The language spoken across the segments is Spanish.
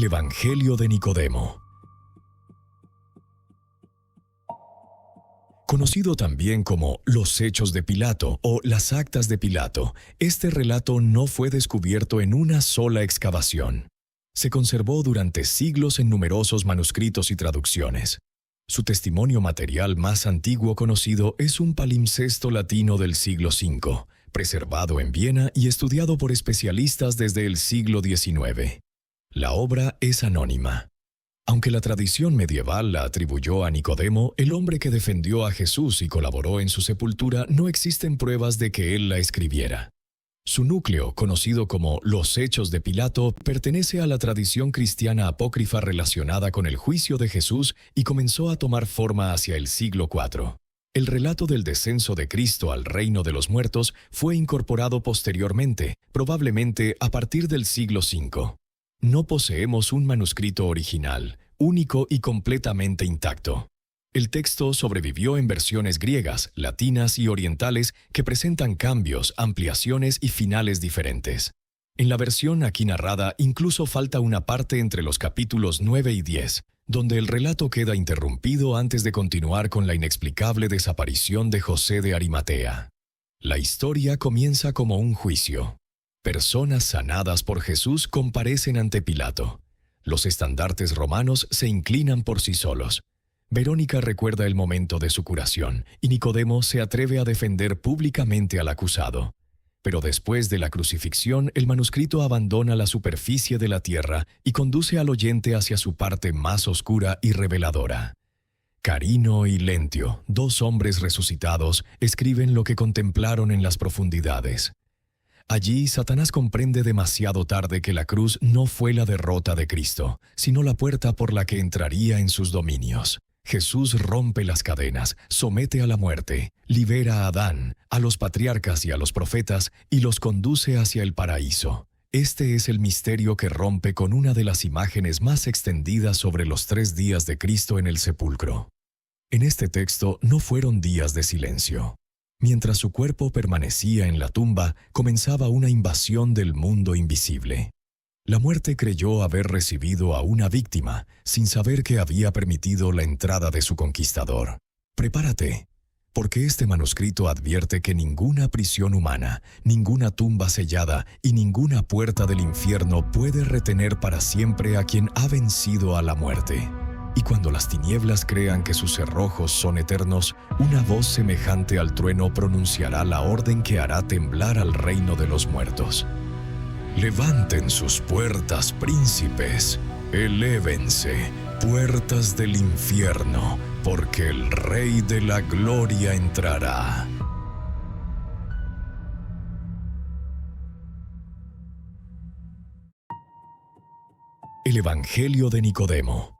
Evangelio de Nicodemo. Conocido también como los Hechos de Pilato o las Actas de Pilato, este relato no fue descubierto en una sola excavación. Se conservó durante siglos en numerosos manuscritos y traducciones. Su testimonio material más antiguo conocido es un palimpsesto latino del siglo V, preservado en Viena y estudiado por especialistas desde el siglo XIX. La obra es anónima. Aunque la tradición medieval la atribuyó a Nicodemo, el hombre que defendió a Jesús y colaboró en su sepultura, no existen pruebas de que él la escribiera. Su núcleo, conocido como los Hechos de Pilato, pertenece a la tradición cristiana apócrifa relacionada con el juicio de Jesús y comenzó a tomar forma hacia el siglo IV. El relato del descenso de Cristo al reino de los muertos fue incorporado posteriormente, probablemente a partir del siglo V. No poseemos un manuscrito original, único y completamente intacto. El texto sobrevivió en versiones griegas, latinas y orientales que presentan cambios, ampliaciones y finales diferentes. En la versión aquí narrada incluso falta una parte entre los capítulos 9 y 10, donde el relato queda interrumpido antes de continuar con la inexplicable desaparición de José de Arimatea. La historia comienza como un juicio. Personas sanadas por Jesús comparecen ante Pilato. Los estandartes romanos se inclinan por sí solos. Verónica recuerda el momento de su curación, y Nicodemo se atreve a defender públicamente al acusado. Pero después de la crucifixión, el manuscrito abandona la superficie de la tierra y conduce al oyente hacia su parte más oscura y reveladora. Carino y Lentio, dos hombres resucitados, escriben lo que contemplaron en las profundidades. Allí, Satanás comprende demasiado tarde que la cruz no fue la derrota de Cristo, sino la puerta por la que entraría en sus dominios. Jesús rompe las cadenas, somete a la muerte, libera a Adán, a los patriarcas y a los profetas y los conduce hacia el paraíso. Este es el misterio que rompe con una de las imágenes más extendidas sobre los 3 días de Cristo en el sepulcro. En este texto no fueron días de silencio. Mientras su cuerpo permanecía en la tumba, comenzaba una invasión del mundo invisible. La muerte creyó haber recibido a una víctima, sin saber que había permitido la entrada de su conquistador. Prepárate, porque este manuscrito advierte que ninguna prisión humana, ninguna tumba sellada y ninguna puerta del infierno puede retener para siempre a quien ha vencido a la muerte. Y cuando las tinieblas crean que sus cerrojos son eternos, una voz semejante al trueno pronunciará la orden que hará temblar al reino de los muertos. Levanten sus puertas, príncipes, elévense, puertas del infierno, porque el Rey de la Gloria entrará. El Evangelio de Nicodemo.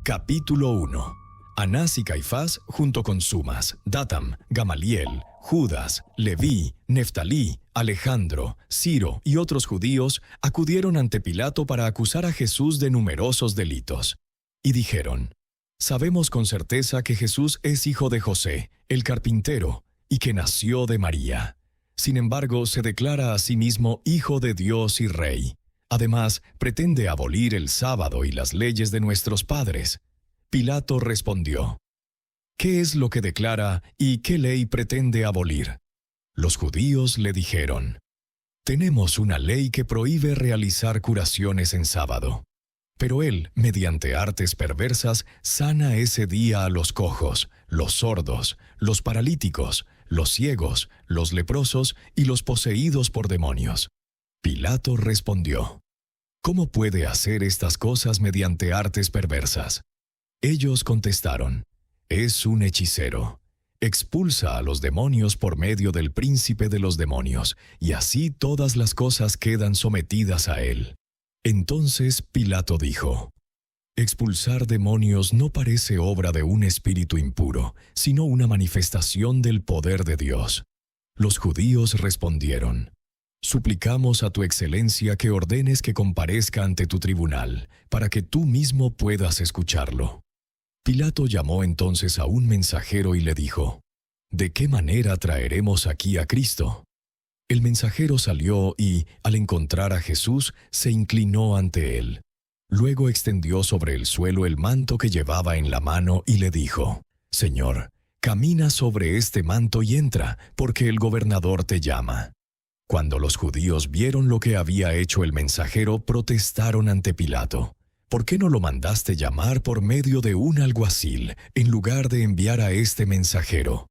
Capítulo 1. Anás y Caifás, junto con Sumas, Datam, Gamaliel, Judas, Leví, Neftalí, Alejandro, Ciro y otros judíos acudieron ante Pilato para acusar a Jesús de numerosos delitos. Y dijeron: «Sabemos con certeza que Jesús es hijo de José, el carpintero, y que nació de María. Sin embargo, se declara a sí mismo hijo de Dios y rey. Además, pretende abolir el sábado y las leyes de nuestros padres». Pilato respondió: «¿Qué es lo que declara y qué ley pretende abolir?». Los judíos le dijeron: «Tenemos una ley que prohíbe realizar curaciones en sábado». Pero él, mediante artes perversas, sana ese día a los cojos, los sordos, los paralíticos, los ciegos, los leprosos y los poseídos por demonios. Pilato respondió: «¿Cómo puede hacer estas cosas mediante artes perversas?». Ellos contestaron: «Es un hechicero. Expulsa a los demonios por medio del príncipe de los demonios, y así todas las cosas quedan sometidas a él». Entonces Pilato dijo: «Expulsar demonios no parece obra de un espíritu impuro, sino una manifestación del poder de Dios». Los judíos respondieron: «Suplicamos a tu excelencia que ordenes que comparezca ante tu tribunal, para que tú mismo puedas escucharlo». Pilato llamó entonces a un mensajero y le dijo: «¿De qué manera traeremos aquí a Cristo?». El mensajero salió y, al encontrar a Jesús, se inclinó ante él. Luego extendió sobre el suelo el manto que llevaba en la mano y le dijo: «Señor, camina sobre este manto y entra, porque el gobernador te llama». Cuando los judíos vieron lo que había hecho el mensajero, protestaron ante Pilato: «¿Por qué no lo mandaste llamar por medio de un alguacil, en lugar de enviar a este mensajero?»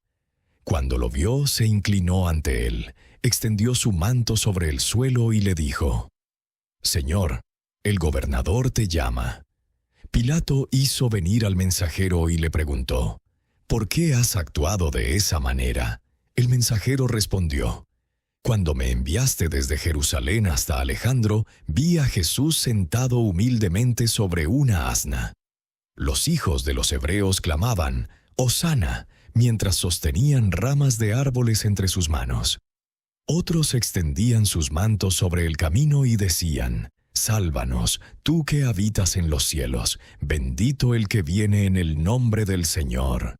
Cuando lo vio, se inclinó ante él, extendió su manto sobre el suelo y le dijo: «Señor, el gobernador te llama». Pilato hizo venir al mensajero y le preguntó: «¿Por qué has actuado de esa manera?» El mensajero respondió: «Cuando me enviaste desde Jerusalén hasta Alejandro, vi a Jesús sentado humildemente sobre una asna». Los hijos de los hebreos clamaban: «Hosana», mientras sostenían ramas de árboles entre sus manos. Otros extendían sus mantos sobre el camino y decían: «Sálvanos, tú que habitas en los cielos, bendito el que viene en el nombre del Señor».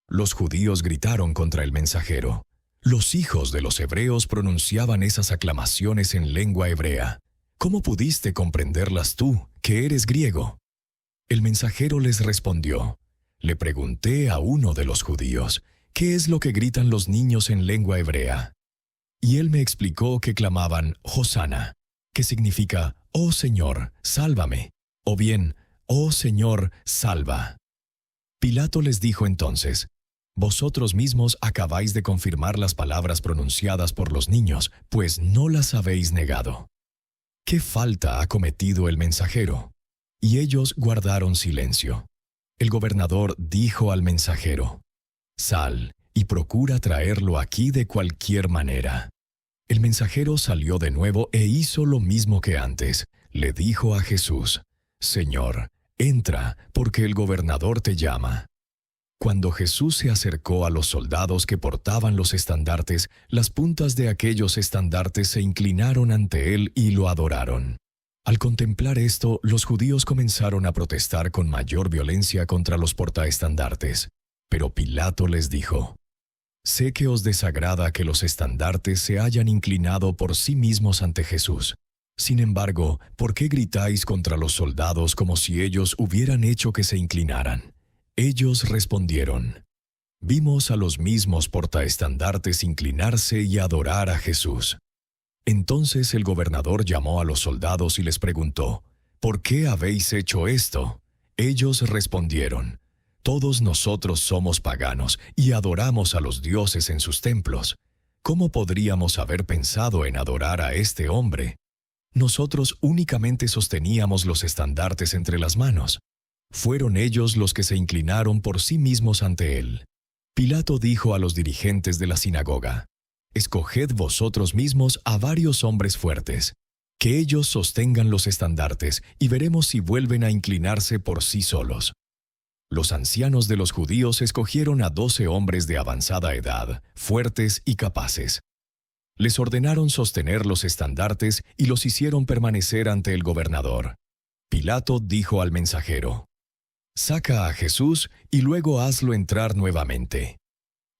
Los judíos gritaron contra el mensajero. Los hijos de los hebreos pronunciaban esas aclamaciones en lengua hebrea. ¿Cómo pudiste comprenderlas tú, que eres griego? El mensajero les respondió: «Le pregunté a uno de los judíos, ¿qué es lo que gritan los niños en lengua hebrea?». Y él me explicó que clamaban «Hosana», que significa «Oh Señor, sálvame», o bien «Oh Señor, salva». Pilato les dijo entonces: «Vosotros mismos acabáis de confirmar las palabras pronunciadas por los niños, pues no las habéis negado». ¿Qué falta ha cometido el mensajero? Y ellos guardaron silencio. El gobernador dijo al mensajero: «Sal y procura traerlo aquí de cualquier manera». El mensajero salió de nuevo e hizo lo mismo que antes. Le dijo a Jesús: «Señor, entra, porque el gobernador te llama». Cuando Jesús se acercó a los soldados que portaban los estandartes, las puntas de aquellos estandartes se inclinaron ante él y lo adoraron. Al contemplar esto, los judíos comenzaron a protestar con mayor violencia contra los portaestandartes. Pero Pilato les dijo: «Sé que os desagrada que los estandartes se hayan inclinado por sí mismos ante Jesús. Sin embargo, ¿por qué gritáis contra los soldados como si ellos hubieran hecho que se inclinaran?». Ellos respondieron: «Vimos a los mismos portaestandartes inclinarse y adorar a Jesús». Entonces el gobernador llamó a los soldados y les preguntó: «¿Por qué habéis hecho esto?». Ellos respondieron: «Todos nosotros somos paganos y adoramos a los dioses en sus templos. ¿Cómo podríamos haber pensado en adorar a este hombre? Nosotros únicamente sosteníamos los estandartes entre las manos. Fueron ellos los que se inclinaron por sí mismos ante él». Pilato dijo a los dirigentes de la sinagoga: «Escoged vosotros mismos a varios hombres fuertes, que ellos sostengan los estandartes, y veremos si vuelven a inclinarse por sí solos». Los ancianos de los judíos escogieron a 12 hombres de avanzada edad, fuertes y capaces. Les ordenaron sostener los estandartes y los hicieron permanecer ante el gobernador. Pilato dijo al mensajero: «Saca a Jesús y luego hazlo entrar nuevamente».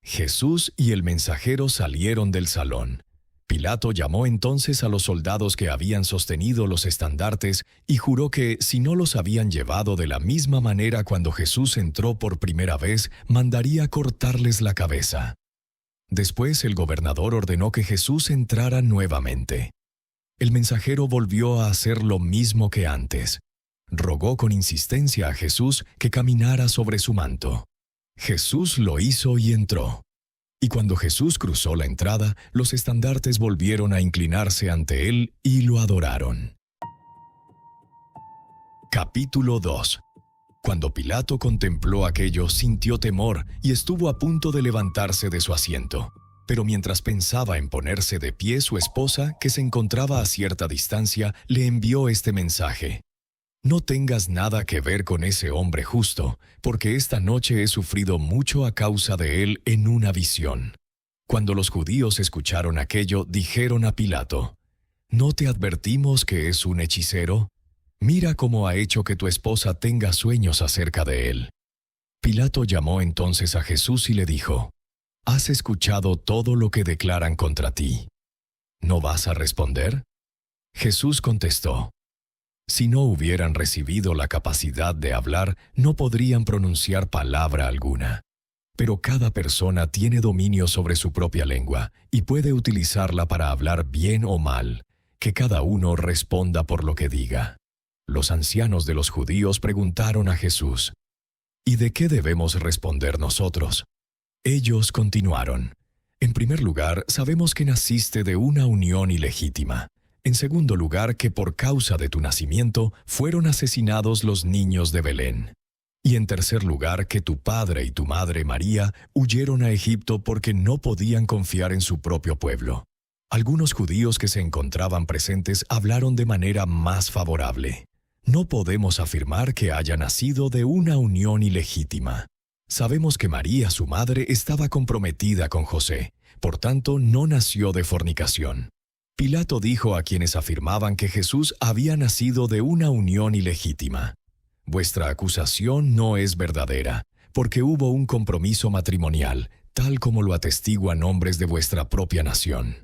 Jesús y el mensajero salieron del salón. Pilato llamó entonces a los soldados que habían sostenido los estandartes y juró que, si no los habían llevado de la misma manera cuando Jesús entró por primera vez, mandaría cortarles la cabeza. Después el gobernador ordenó que Jesús entrara nuevamente. El mensajero volvió a hacer lo mismo que antes. Rogó con insistencia a Jesús que caminara sobre su manto. Jesús lo hizo y entró. Y cuando Jesús cruzó la entrada, los estandartes volvieron a inclinarse ante él y lo adoraron. Capítulo 2. Cuando Pilato contempló aquello, sintió temor y estuvo a punto de levantarse de su asiento. Pero mientras pensaba en ponerse de pie, su esposa, que se encontraba a cierta distancia, le envió este mensaje: «No tengas nada que ver con ese hombre justo, porque esta noche he sufrido mucho a causa de él en una visión». Cuando los judíos escucharon aquello, dijeron a Pilato: «¿No te advertimos que es un hechicero? Mira cómo ha hecho que tu esposa tenga sueños acerca de él». Pilato llamó entonces a Jesús y le dijo: «¿Has escuchado todo lo que declaran contra ti?». ¿No vas a responder? Jesús contestó, si no hubieran recibido la capacidad de hablar, no podrían pronunciar palabra alguna. Pero cada persona tiene dominio sobre su propia lengua y puede utilizarla para hablar bien o mal, que cada uno responda por lo que diga. Los ancianos de los judíos preguntaron a Jesús, ¿y de qué debemos responder nosotros? Ellos continuaron, en primer lugar, sabemos que naciste de una unión ilegítima. En segundo lugar, que por causa de tu nacimiento fueron asesinados los niños de Belén. Y en tercer lugar, que tu padre y tu madre María huyeron a Egipto porque no podían confiar en su propio pueblo. Algunos judíos que se encontraban presentes hablaron de manera más favorable. No podemos afirmar que haya nacido de una unión ilegítima. Sabemos que María, su madre, estaba comprometida con José, por tanto no nació de fornicación. Pilato dijo a quienes afirmaban que Jesús había nacido de una unión ilegítima, vuestra acusación no es verdadera, porque hubo un compromiso matrimonial, tal como lo atestiguan hombres de vuestra propia nación.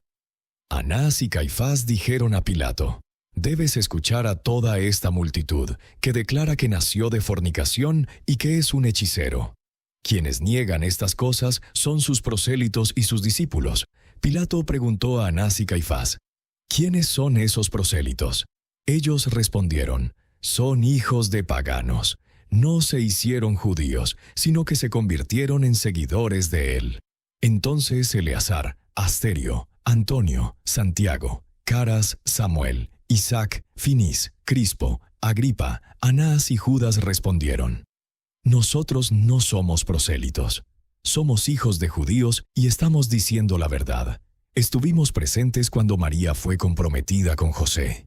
Anás y Caifás dijeron a Pilato, debes escuchar a toda esta multitud, que declara que nació de fornicación y que es un hechicero. Quienes niegan estas cosas son sus prosélitos y sus discípulos. Pilato preguntó a Anás y Caifás, ¿quiénes son esos prosélitos? Ellos respondieron, son hijos de paganos. No se hicieron judíos, sino que se convirtieron en seguidores de él. Entonces Eleazar, Asterio, Antonio, Santiago, Caras, Samuel, Isaac, Finís, Crispo, Agripa, Anás y Judas respondieron, nosotros no somos prosélitos. Somos hijos de judíos y estamos diciendo la verdad. Estuvimos presentes cuando María fue comprometida con José.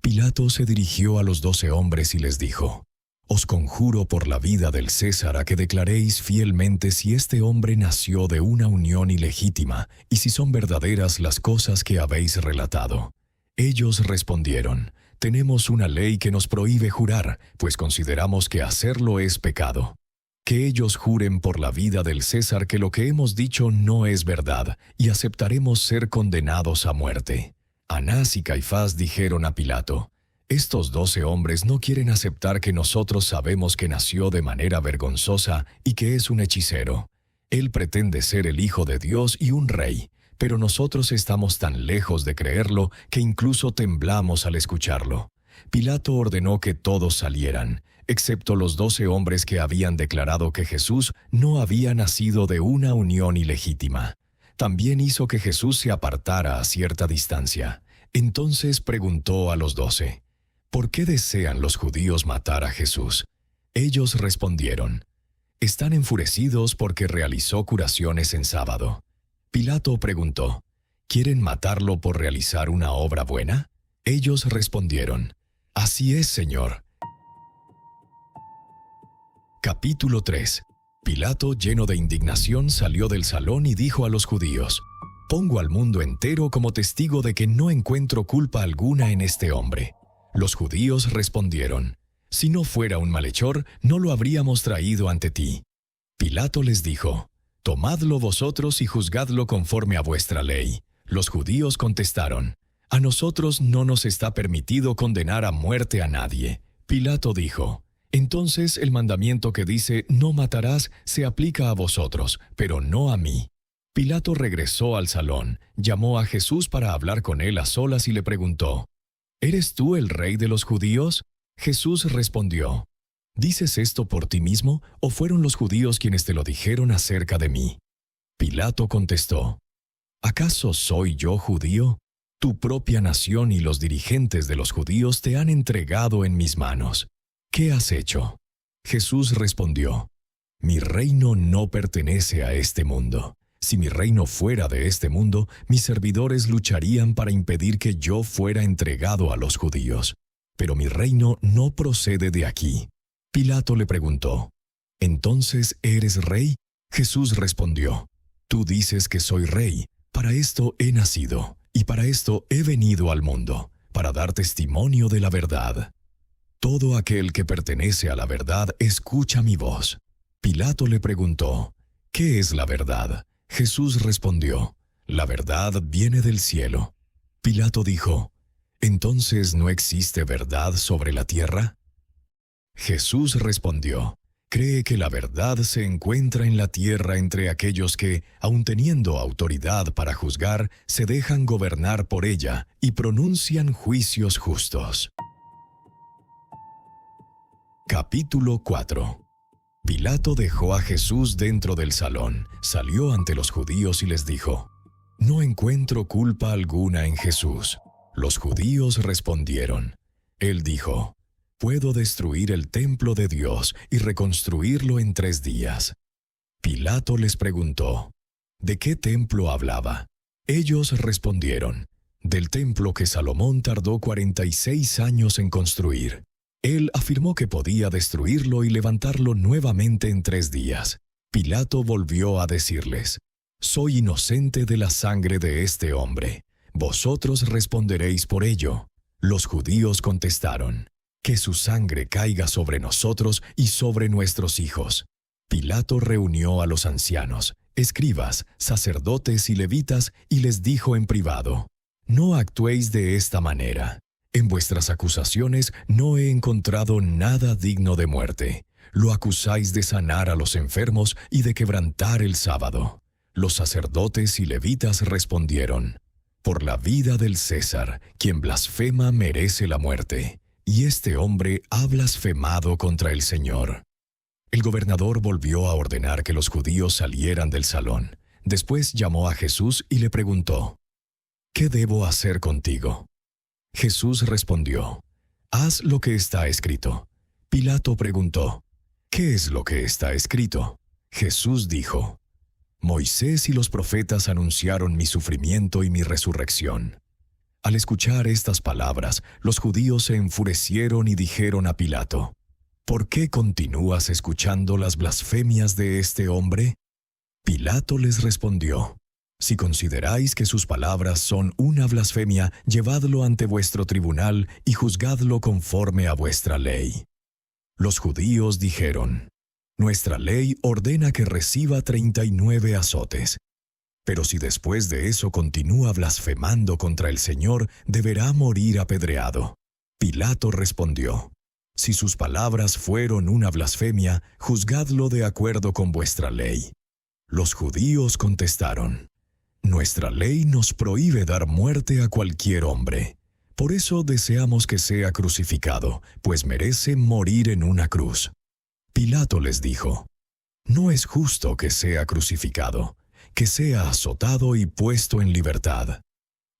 Pilato se dirigió a los 12 hombres y les dijo, os conjuro por la vida del César a que declaréis fielmente si este hombre nació de una unión ilegítima y si son verdaderas las cosas que habéis relatado. Ellos respondieron, tenemos una ley que nos prohíbe jurar, pues consideramos que hacerlo es pecado. Que ellos juren por la vida del César que lo que hemos dicho no es verdad, y aceptaremos ser condenados a muerte. Anás y Caifás dijeron a Pilato, estos 12 hombres no quieren aceptar que nosotros sabemos que nació de manera vergonzosa y que es un hechicero. Él pretende ser el Hijo de Dios y un rey, pero nosotros estamos tan lejos de creerlo que incluso temblamos al escucharlo. Pilato ordenó que todos salieran, excepto los 12 hombres que habían declarado que Jesús no había nacido de una unión ilegítima. También hizo que Jesús se apartara a cierta distancia. Entonces preguntó a los 12, ¿por qué desean los judíos matar a Jesús? Ellos respondieron, están enfurecidos porque realizó curaciones en sábado. Pilato preguntó, ¿quieren matarlo por realizar una obra buena? Ellos respondieron, así es, Señor. Capítulo 3. Pilato, lleno de indignación, salió del salón y dijo a los judíos, pongo al mundo entero como testigo de que no encuentro culpa alguna en este hombre. Los judíos respondieron, si no fuera un malhechor, no lo habríamos traído ante ti. Pilato les dijo, tomadlo vosotros y juzgadlo conforme a vuestra ley. Los judíos contestaron, a nosotros no nos está permitido condenar a muerte a nadie. Pilato dijo, entonces el mandamiento que dice, no matarás, se aplica a vosotros, pero no a mí. Pilato regresó al salón, llamó a Jesús para hablar con él a solas y le preguntó, ¿eres tú el rey de los judíos? Jesús respondió, ¿dices esto por ti mismo, o fueron los judíos quienes te lo dijeron acerca de mí? Pilato contestó, ¿acaso soy yo judío? Tu propia nación y los dirigentes de los judíos te han entregado en mis manos. ¿Qué has hecho? Jesús respondió, mi reino no pertenece a este mundo. Si mi reino fuera de este mundo, mis servidores lucharían para impedir que yo fuera entregado a los judíos. Pero mi reino no procede de aquí. Pilato le preguntó, ¿entonces eres rey? Jesús respondió, tú dices que soy rey. Para esto he nacido, y para esto he venido al mundo, para dar testimonio de la verdad. Todo aquel que pertenece a la verdad escucha mi voz. Pilato le preguntó, ¿qué es la verdad? Jesús respondió, la verdad viene del cielo. Pilato dijo, ¿entonces no existe verdad sobre la tierra? Jesús respondió, cree que la verdad se encuentra en la tierra entre aquellos que, aun teniendo autoridad para juzgar, se dejan gobernar por ella y pronuncian juicios justos. Capítulo 4. Pilato dejó a Jesús dentro del salón, salió ante los judíos y les dijo, no encuentro culpa alguna en Jesús. Los judíos respondieron. Él dijo, puedo destruir el templo de Dios y reconstruirlo en 3 días. Pilato les preguntó, ¿de qué templo hablaba? Ellos respondieron, del templo que Salomón tardó 46 años en construir. Él afirmó que podía destruirlo y levantarlo nuevamente en 3 días. Pilato volvió a decirles, soy inocente de la sangre de este hombre. Vosotros responderéis por ello. Los judíos contestaron, que su sangre caiga sobre nosotros y sobre nuestros hijos. Pilato reunió a los ancianos, escribas, sacerdotes y levitas y les dijo en privado, no actuéis de esta manera. En vuestras acusaciones no he encontrado nada digno de muerte. Lo acusáis de sanar a los enfermos y de quebrantar el sábado. Los sacerdotes y levitas respondieron, por la vida del César, quien blasfema merece la muerte, y este hombre ha blasfemado contra el Señor. El gobernador volvió a ordenar que los judíos salieran del salón. Después llamó a Jesús y le preguntó, ¿qué debo hacer contigo? Jesús respondió, haz lo que está escrito. Pilato preguntó, ¿qué es lo que está escrito? Jesús dijo, Moisés y los profetas anunciaron mi sufrimiento y mi resurrección. Al escuchar estas palabras, los judíos se enfurecieron y dijeron a Pilato, ¿por qué continúas escuchando las blasfemias de este hombre? Pilato les respondió, si consideráis que sus palabras son una blasfemia, llevadlo ante vuestro tribunal y juzgadlo conforme a vuestra ley. Los judíos dijeron, nuestra ley ordena que reciba 39 azotes. Pero si después de eso continúa blasfemando contra el Señor, deberá morir apedreado. Pilato respondió, si sus palabras fueron una blasfemia, juzgadlo de acuerdo con vuestra ley. Los judíos contestaron, nuestra ley nos prohíbe dar muerte a cualquier hombre. Por eso deseamos que sea crucificado, pues merece morir en una cruz. Pilato les dijo, no es justo que sea crucificado, que sea azotado y puesto en libertad.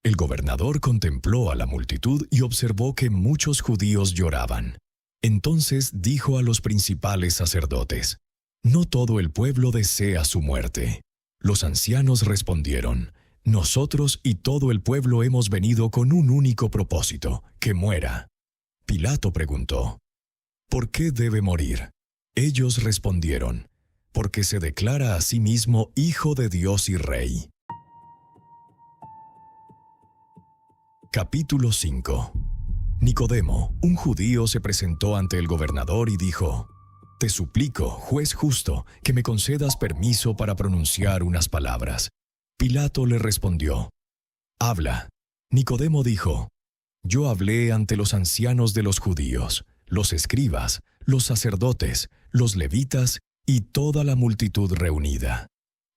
El gobernador contempló a la multitud y observó que muchos judíos lloraban. Entonces dijo a los principales sacerdotes, no todo el pueblo desea su muerte. Los ancianos respondieron, nosotros y todo el pueblo hemos venido con un único propósito, que muera. Pilato preguntó, ¿por qué debe morir? Ellos respondieron, porque se declara a sí mismo Hijo de Dios y Rey. Capítulo 5. Nicodemo, un judío, se presentó ante el gobernador y dijo, te suplico, juez justo, que me concedas permiso para pronunciar unas palabras. Pilato le respondió, habla. Nicodemo dijo, yo hablé ante los ancianos de los judíos, los escribas, los sacerdotes, los levitas y toda la multitud reunida.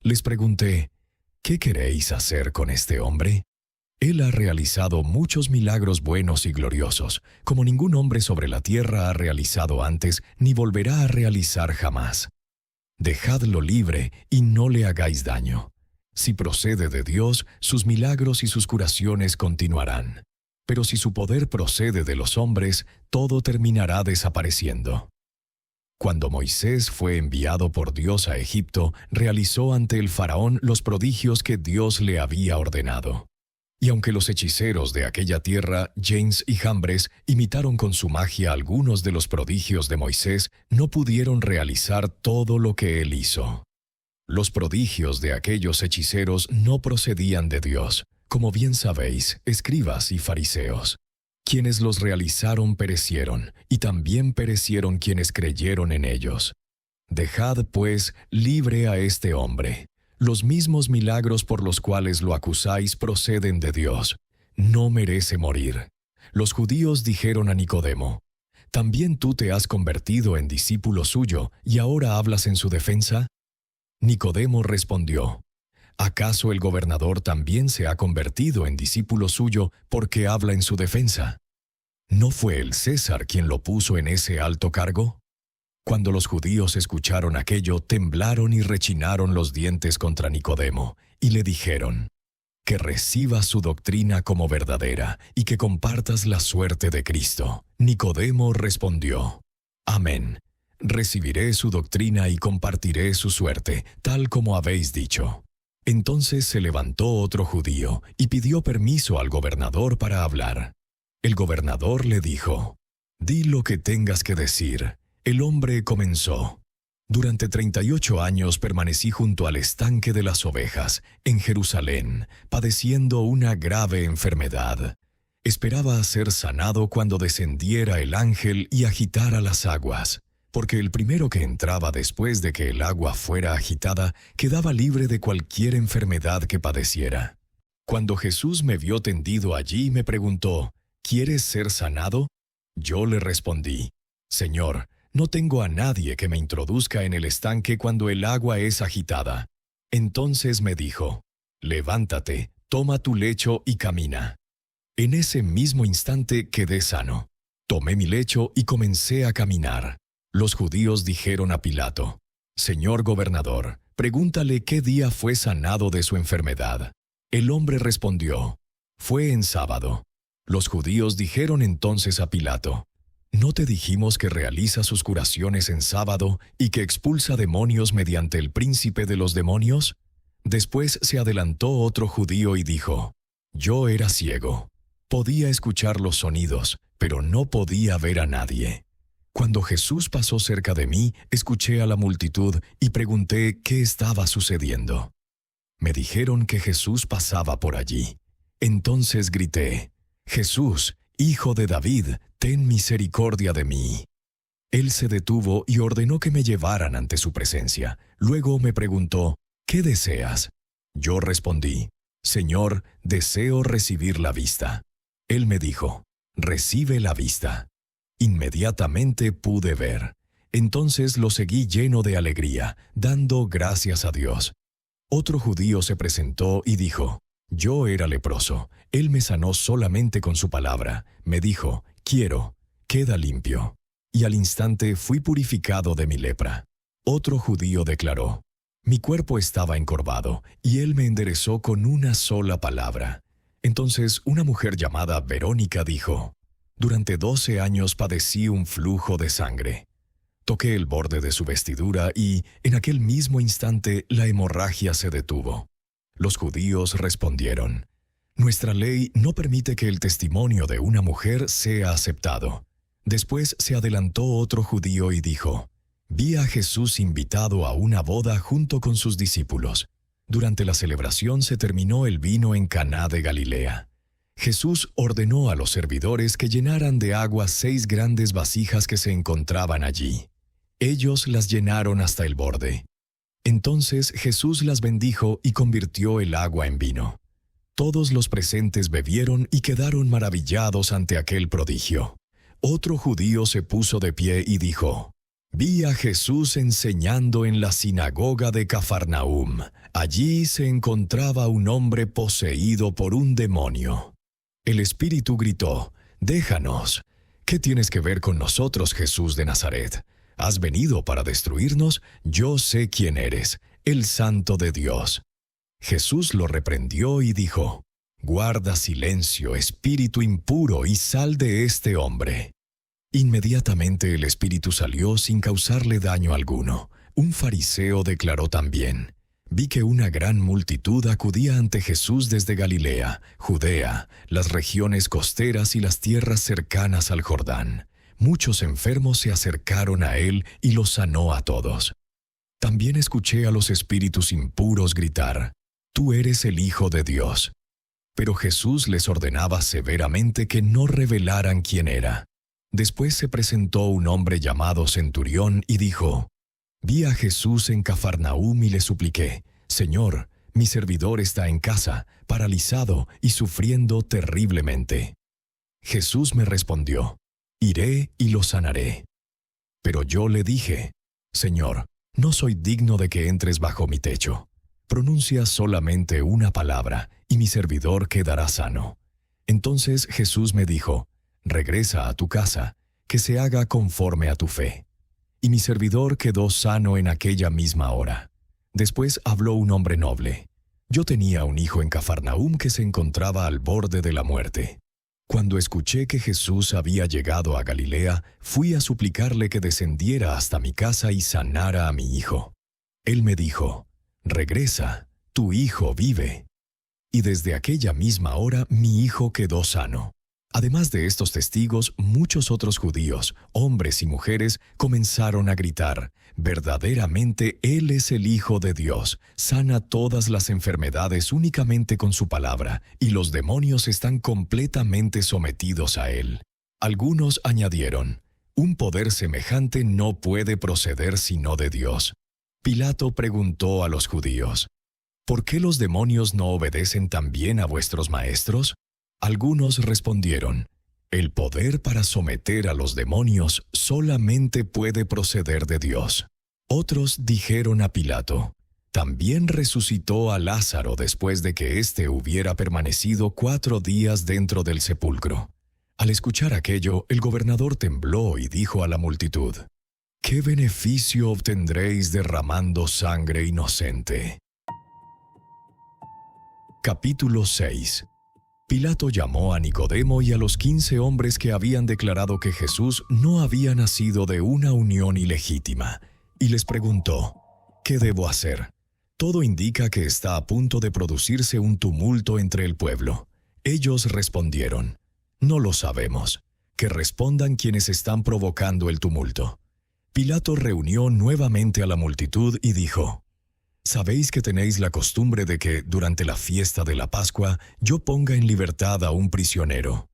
Les pregunté, ¿qué queréis hacer con este hombre? Él ha realizado muchos milagros buenos y gloriosos, como ningún hombre sobre la tierra ha realizado antes ni volverá a realizar jamás. Dejadlo libre y no le hagáis daño. Si procede de Dios, sus milagros y sus curaciones continuarán. Pero si su poder procede de los hombres, todo terminará desapareciendo. Cuando Moisés fue enviado por Dios a Egipto, realizó ante el faraón los prodigios que Dios le había ordenado. Y aunque los hechiceros de aquella tierra, Janes y Jambres, imitaron con su magia algunos de los prodigios de Moisés, no pudieron realizar todo lo que él hizo. Los prodigios de aquellos hechiceros no procedían de Dios, como bien sabéis, escribas y fariseos. Quienes los realizaron perecieron, y también perecieron quienes creyeron en ellos. Dejad, pues, libre a este hombre. Los mismos milagros por los cuales lo acusáis proceden de Dios. no merece morir. Los judíos dijeron a Nicodemo: ¿también tú te has convertido en discípulo suyo y ahora hablas en su defensa? Nicodemo respondió: ¿acaso el gobernador también se ha convertido en discípulo suyo porque habla en su defensa? ¿No fue el César quien lo puso en ese alto cargo? Cuando los judíos escucharon aquello, temblaron y rechinaron los dientes contra Nicodemo, y le dijeron: que recibas su doctrina como verdadera y que compartas la suerte de Cristo. Nicodemo respondió: amén. Recibiré su doctrina y compartiré su suerte, tal como habéis dicho. Entonces se levantó otro judío y pidió permiso al gobernador para hablar. El gobernador le dijo: di lo que tengas que decir. El hombre comenzó: durante 38 años permanecí junto al estanque de las ovejas, en Jerusalén, padeciendo una grave enfermedad. Esperaba ser sanado cuando descendiera el ángel y agitara las aguas, porque el primero que entraba después de que el agua fuera agitada quedaba libre de cualquier enfermedad que padeciera. Cuando Jesús me vio tendido allí, me preguntó: ¿quieres ser sanado? Yo le respondí: Señor, no tengo a nadie que me introduzca en el estanque cuando el agua es agitada. Entonces me dijo: levántate, toma tu lecho y camina. En ese mismo instante quedé sano. Tomé mi lecho y comencé a caminar. Los judíos dijeron a Pilato: Señor gobernador, pregúntale qué día fue sanado de su enfermedad. El hombre respondió: fue en sábado. Los judíos dijeron entonces a Pilato: ¿no te dijimos que realiza sus curaciones en sábado y que expulsa demonios mediante el príncipe de los demonios? Después se adelantó otro judío y dijo: yo era ciego. Podía escuchar los sonidos, pero no podía ver a nadie. Cuando Jesús pasó cerca de mí, escuché a la multitud y pregunté qué estaba sucediendo. Me dijeron que Jesús pasaba por allí. Entonces grité: Jesús, Hijo de David, ten misericordia de mí. Él se detuvo y ordenó que me llevaran ante su presencia. Luego me preguntó: ¿qué deseas? Yo respondí: Señor, deseo recibir la vista. Él me dijo: recibe la vista. Inmediatamente pude ver. Entonces lo seguí lleno de alegría, dando gracias a Dios. Otro judío se presentó y dijo: yo era leproso. Él me sanó solamente con su palabra. Me dijo: quiero, queda limpio. Y al instante fui purificado de mi lepra. Otro judío declaró: mi cuerpo estaba encorvado, y él me enderezó con una sola palabra. Entonces una mujer llamada Verónica dijo: durante 12 años padecí un flujo de sangre. Toqué el borde de su vestidura y, en aquel mismo instante, la hemorragia se detuvo. Los judíos respondieron: nuestra ley no permite que el testimonio de una mujer sea aceptado. Después se adelantó otro judío y dijo: vi a Jesús invitado a una boda junto con sus discípulos. Durante la celebración se terminó el vino en Caná de Galilea. Jesús ordenó a los servidores que llenaran de agua 6 grandes vasijas que se encontraban allí. Ellos las llenaron hasta el borde. Entonces Jesús las bendijo y convirtió el agua en vino. Todos los presentes bebieron y quedaron maravillados ante aquel prodigio. Otro judío se puso de pie y dijo: vi a Jesús enseñando en la sinagoga de Cafarnaúm. Allí se encontraba un hombre poseído por un demonio. El espíritu gritó: déjanos. ¿Qué tienes que ver con nosotros, Jesús de Nazaret? ¿Has venido para destruirnos? Yo sé quién eres, el Santo de Dios. Jesús lo reprendió y dijo: guarda silencio, espíritu impuro, y sal de este hombre. Inmediatamente el espíritu salió sin causarle daño alguno. Un fariseo declaró también: vi que una gran multitud acudía ante Jesús desde Galilea, Judea, las regiones costeras y las tierras cercanas al Jordán. Muchos enfermos se acercaron a él y los sanó a todos. También escuché a los espíritus impuros gritar: tú eres el Hijo de Dios. Pero Jesús les ordenaba severamente que no revelaran quién era. Después se presentó un hombre llamado Centurión y dijo: vi a Jesús en Cafarnaúm y le supliqué: Señor, Mi servidor está en casa, paralizado y sufriendo terriblemente. Jesús me respondió, iré y lo sanaré. Pero yo le dije, Señor, no soy digno de que entres bajo mi techo. Pronuncia solamente una palabra, y mi servidor quedará sano. Entonces Jesús me dijo, regresa a tu casa, que se haga conforme a tu fe. Y mi servidor quedó sano en aquella misma hora. Después habló un hombre noble. Yo tenía un hijo en Cafarnaúm que se encontraba al borde de la muerte. Cuando escuché que Jesús había llegado a Galilea, fui a suplicarle que descendiera hasta mi casa y sanara a mi hijo. Él me dijo, regresa, tu hijo vive. Y desde aquella misma hora mi hijo quedó sano. Además de estos testigos, muchos otros judíos, hombres y mujeres, comenzaron a gritar, verdaderamente Él es el Hijo de Dios, sana todas las enfermedades únicamente con su palabra, y los demonios están completamente sometidos a Él. Algunos añadieron, un poder semejante no puede proceder sino de Dios. Pilato preguntó a los judíos, ¿por qué los demonios no obedecen también a vuestros maestros? Algunos respondieron, el poder para someter a los demonios solamente puede proceder de Dios. Otros dijeron a Pilato, también resucitó a Lázaro después de que éste hubiera permanecido 4 días dentro del sepulcro. Al escuchar aquello, el gobernador tembló y dijo a la multitud, ¿qué beneficio obtendréis derramando sangre inocente? Capítulo 6. Pilato llamó a Nicodemo y a los 15 hombres que habían declarado que Jesús no había nacido de una unión ilegítima, y les preguntó, ¿qué debo hacer? Todo indica que está a punto de producirse un tumulto entre el pueblo. Ellos respondieron, no lo sabemos. Que respondan quienes están provocando el tumulto. Pilato reunió nuevamente a la multitud y dijo, ¿sabéis que tenéis la costumbre de que, durante la fiesta de la Pascua, yo ponga en libertad a un prisionero?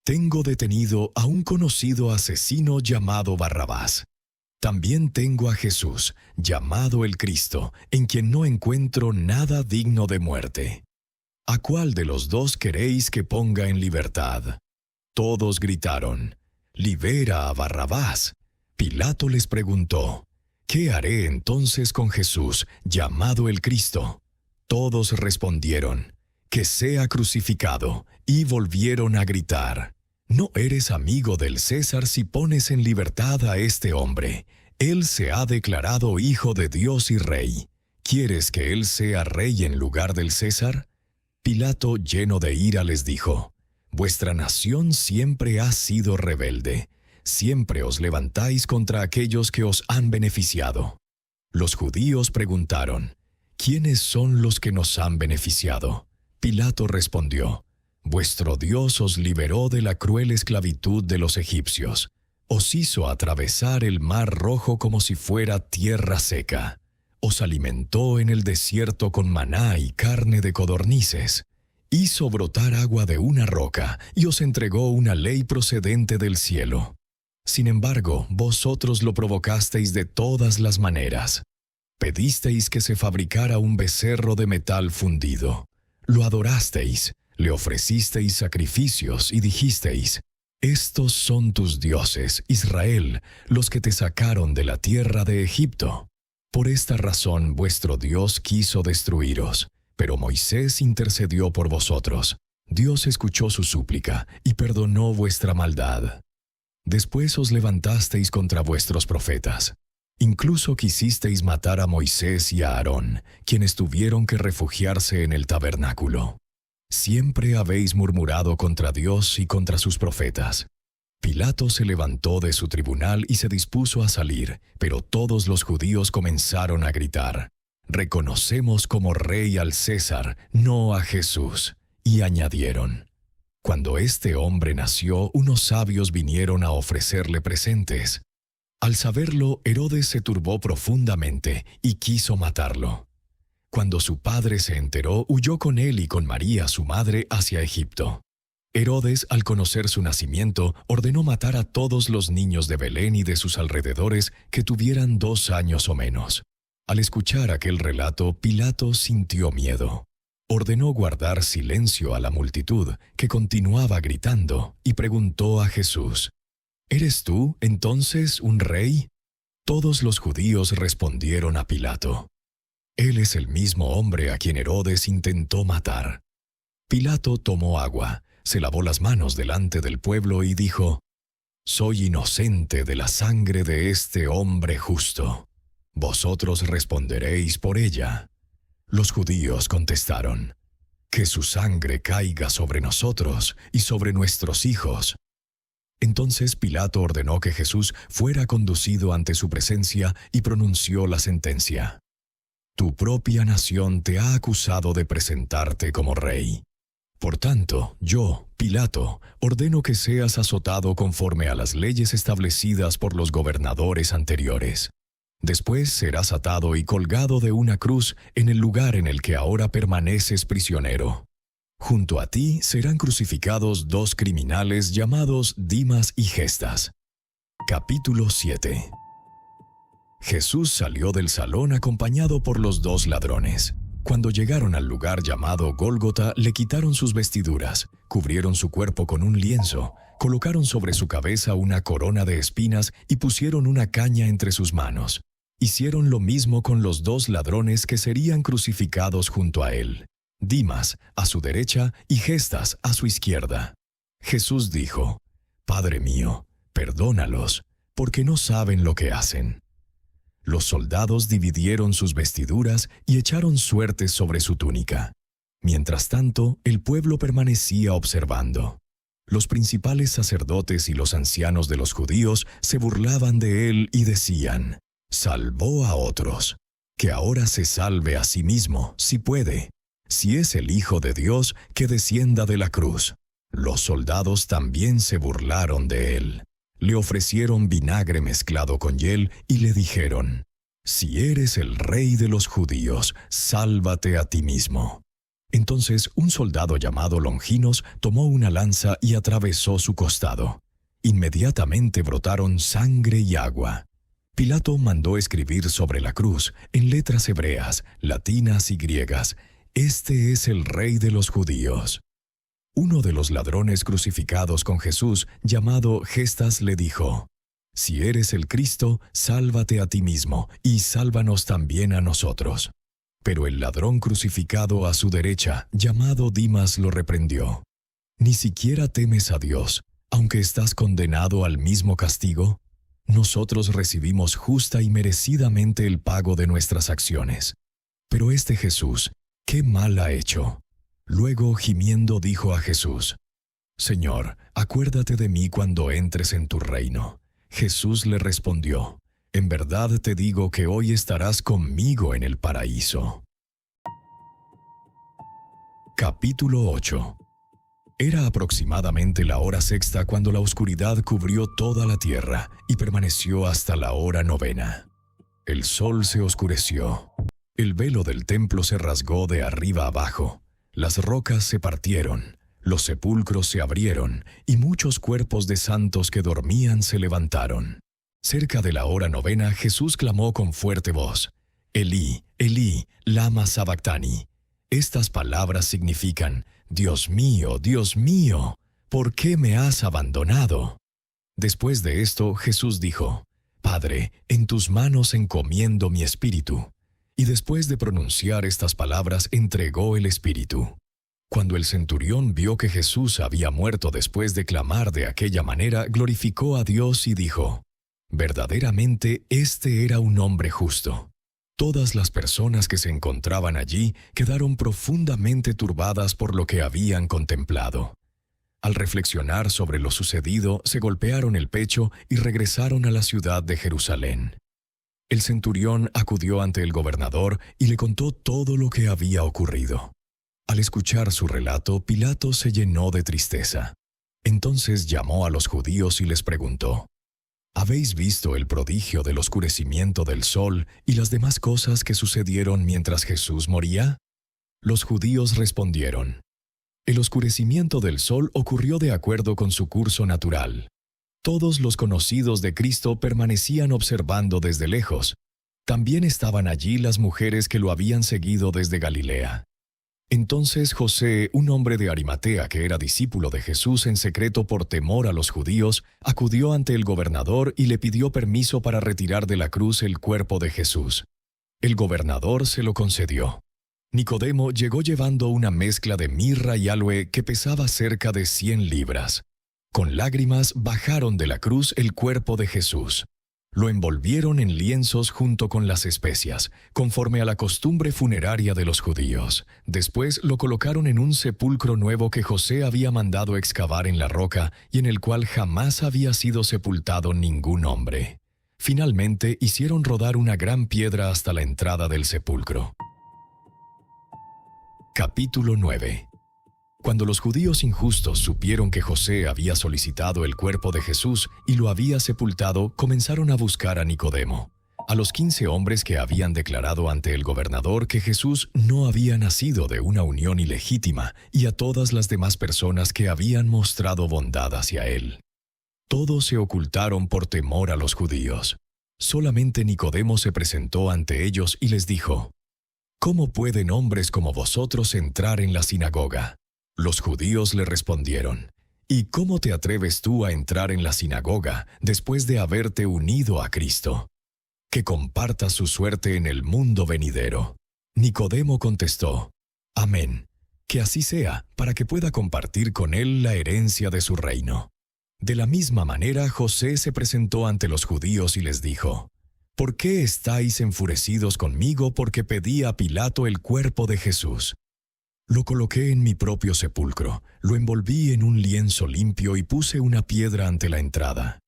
Tengo detenido a un conocido asesino llamado Barrabás. También tengo a Jesús, llamado el Cristo, en quien no encuentro nada digno de muerte. ¿A cuál de los dos queréis que ponga en libertad? Todos gritaron, libera a Barrabás. Pilato les preguntó, ¿qué haré entonces con Jesús, llamado el Cristo? Todos respondieron, que sea crucificado, y volvieron a gritar, no eres amigo del César si pones en libertad a este hombre. Él se ha declarado hijo de Dios y rey. ¿Quieres que él sea rey en lugar del César? Pilato, lleno de ira, les dijo, vuestra nación siempre ha sido rebelde. Siempre os levantáis contra aquellos que os han beneficiado. Los judíos preguntaron, ¿quiénes son los que nos han beneficiado? Pilato respondió, vuestro Dios os liberó de la cruel esclavitud de los egipcios. Os hizo atravesar el mar rojo como si fuera tierra seca. Os alimentó en el desierto con maná y carne de codornices. Hizo brotar agua de una roca y os entregó una ley procedente del cielo. Sin embargo, vosotros lo provocasteis de todas las maneras. Pedisteis que se fabricara un becerro de metal fundido. Lo adorasteis, le ofrecisteis sacrificios y dijisteis, estos son tus dioses, Israel, los que te sacaron de la tierra de Egipto. Por esta razón vuestro Dios quiso destruiros, pero Moisés intercedió por vosotros. Dios escuchó su súplica y perdonó vuestra maldad. Después os levantasteis contra vuestros profetas. Incluso quisisteis matar a Moisés y a Aarón, quienes tuvieron que refugiarse en el tabernáculo. Siempre habéis murmurado contra Dios y contra sus profetas. Pilato se levantó de su tribunal y se dispuso a salir, pero todos los judíos comenzaron a gritar, «Reconocemos como rey al César, no a Jesús», y añadieron, «Cuando este hombre nació, unos sabios vinieron a ofrecerle presentes». Al saberlo, Herodes se turbó profundamente y quiso matarlo. Cuando su padre se enteró, huyó con él y con María, su madre, hacia Egipto. Herodes, al conocer su nacimiento, ordenó matar a todos los niños de Belén y de sus alrededores que tuvieran 2 años o menos. Al escuchar aquel relato, Pilato sintió miedo. Ordenó guardar silencio a la multitud, que continuaba gritando, y preguntó a Jesús: ¿Eres tú, entonces, un rey? Todos los judíos respondieron a Pilato: Él es el mismo hombre a quien Herodes intentó matar. Pilato tomó agua, se lavó las manos delante del pueblo y dijo: Soy inocente de la sangre de este hombre justo. Vosotros responderéis por ella. Los judíos contestaron: Que su sangre caiga sobre nosotros y sobre nuestros hijos. Entonces Pilato ordenó que Jesús fuera conducido ante su presencia y pronunció la sentencia: Tu propia nación te ha acusado de presentarte como rey. Por tanto, yo, Pilato, ordeno que seas azotado conforme a las leyes establecidas por los gobernadores anteriores. Después serás atado y colgado de una cruz en el lugar en el que ahora permaneces prisionero. Junto a ti serán crucificados 2 criminales llamados Dimas y Gestas. Capítulo 7. Jesús salió del salón acompañado por los 2 ladrones. Cuando llegaron al lugar llamado Gólgota, le quitaron sus vestiduras, cubrieron su cuerpo con un lienzo, colocaron sobre su cabeza una corona de espinas y pusieron una caña entre sus manos. Hicieron lo mismo con los 2 ladrones que serían crucificados junto a él: Dimas a su derecha y Gestas a su izquierda. Jesús dijo: Padre mío, perdónalos, porque no saben lo que hacen. Los soldados dividieron sus vestiduras y echaron suertes sobre su túnica. Mientras tanto, el pueblo permanecía observando. Los principales sacerdotes y los ancianos de los judíos se burlaban de él y decían: Salvó a otros. Que ahora se salve a sí mismo, si puede. Si es el Hijo de Dios, que descienda de la cruz. Los soldados también se burlaron de él. Le ofrecieron vinagre mezclado con hiel y le dijeron: Si eres el rey de los judíos, sálvate a ti mismo. Entonces un soldado llamado Longinos tomó una lanza y atravesó su costado. Inmediatamente brotaron sangre y agua. Pilato mandó escribir sobre la cruz, en letras hebreas, latinas y griegas: Este es el rey de los judíos. Uno de los ladrones crucificados con Jesús, llamado Gestas, le dijo: Si eres el Cristo, sálvate a ti mismo, y sálvanos también a nosotros. Pero el ladrón crucificado a su derecha, llamado Dimas, lo reprendió: ¿Ni siquiera temes a Dios, aunque estás condenado al mismo castigo? Nosotros recibimos justa y merecidamente el pago de nuestras acciones. Pero este Jesús, ¿qué mal ha hecho? Luego, gimiendo, dijo a Jesús: Señor, acuérdate de mí cuando entres en tu reino. Jesús le respondió: En verdad te digo que hoy estarás conmigo en el paraíso. Capítulo 8. Era aproximadamente la hora sexta cuando la oscuridad cubrió toda la tierra y permaneció hasta la hora 9. El sol se oscureció. El velo del templo se rasgó de arriba abajo. Las rocas se partieron, los sepulcros se abrieron, y muchos cuerpos de santos que dormían se levantaron. Cerca de la hora 9, Jesús clamó con fuerte voz: Elí, Elí, lama sabactani. Estas palabras significan: Dios mío, ¿por qué me has abandonado? Después de esto, Jesús dijo: Padre, en tus manos encomiendo mi espíritu. Y después de pronunciar estas palabras, entregó el espíritu. Cuando el centurión vio que Jesús había muerto después de clamar de aquella manera, glorificó a Dios y dijo: Verdaderamente, este era un hombre justo. Todas las personas que se encontraban allí quedaron profundamente turbadas por lo que habían contemplado. Al reflexionar sobre lo sucedido, se golpearon el pecho y regresaron a la ciudad de Jerusalén. El centurión acudió ante el gobernador y le contó todo lo que había ocurrido. Al escuchar su relato, Pilato se llenó de tristeza. Entonces llamó a los judíos y les preguntó: ¿Habéis visto el prodigio del oscurecimiento del sol y las demás cosas que sucedieron mientras Jesús moría? Los judíos respondieron: El oscurecimiento del sol ocurrió de acuerdo con su curso natural. Todos los conocidos de Cristo permanecían observando desde lejos, También estaban allí las mujeres que lo habían seguido desde Galilea. Entonces José, un hombre de Arimatea que era discípulo de Jesús en secreto por temor a los judíos, acudió ante el gobernador y le pidió permiso para retirar de la cruz el cuerpo de Jesús. El gobernador se lo concedió. Nicodemo llegó llevando una mezcla de mirra y aloe que pesaba cerca de 100 libras. Con lágrimas bajaron de la cruz el cuerpo de Jesús. Lo envolvieron en lienzos junto con las especias, conforme a la costumbre funeraria de los judíos. Después lo colocaron en un sepulcro nuevo que José había mandado excavar en la roca y en el cual jamás había sido sepultado ningún hombre. Finalmente hicieron rodar una gran piedra hasta la entrada del sepulcro. Capítulo 9. Cuando los judíos injustos supieron que José había solicitado el cuerpo de Jesús y lo había sepultado, comenzaron a buscar a Nicodemo, a los 15 hombres que habían declarado ante el gobernador que Jesús no había nacido de una unión ilegítima, y a todas las demás personas que habían mostrado bondad hacia él. Todos se ocultaron por temor a los judíos. Solamente Nicodemo se presentó ante ellos y les dijo: ¿Cómo pueden hombres como vosotros entrar en la sinagoga? Los judíos le respondieron: ¿Y cómo te atreves tú a entrar en la sinagoga después de haberte unido a Cristo? Que compartas su suerte en el mundo venidero. Nicodemo contestó: Amén, que así sea, para que pueda compartir con él la herencia de su reino. De la misma manera, José se presentó ante los judíos y les dijo: ¿Por qué estáis enfurecidos conmigo porque pedí a Pilato el cuerpo de Jesús? Lo coloqué en mi propio sepulcro, lo envolví en un lienzo limpio y puse una piedra ante la entrada.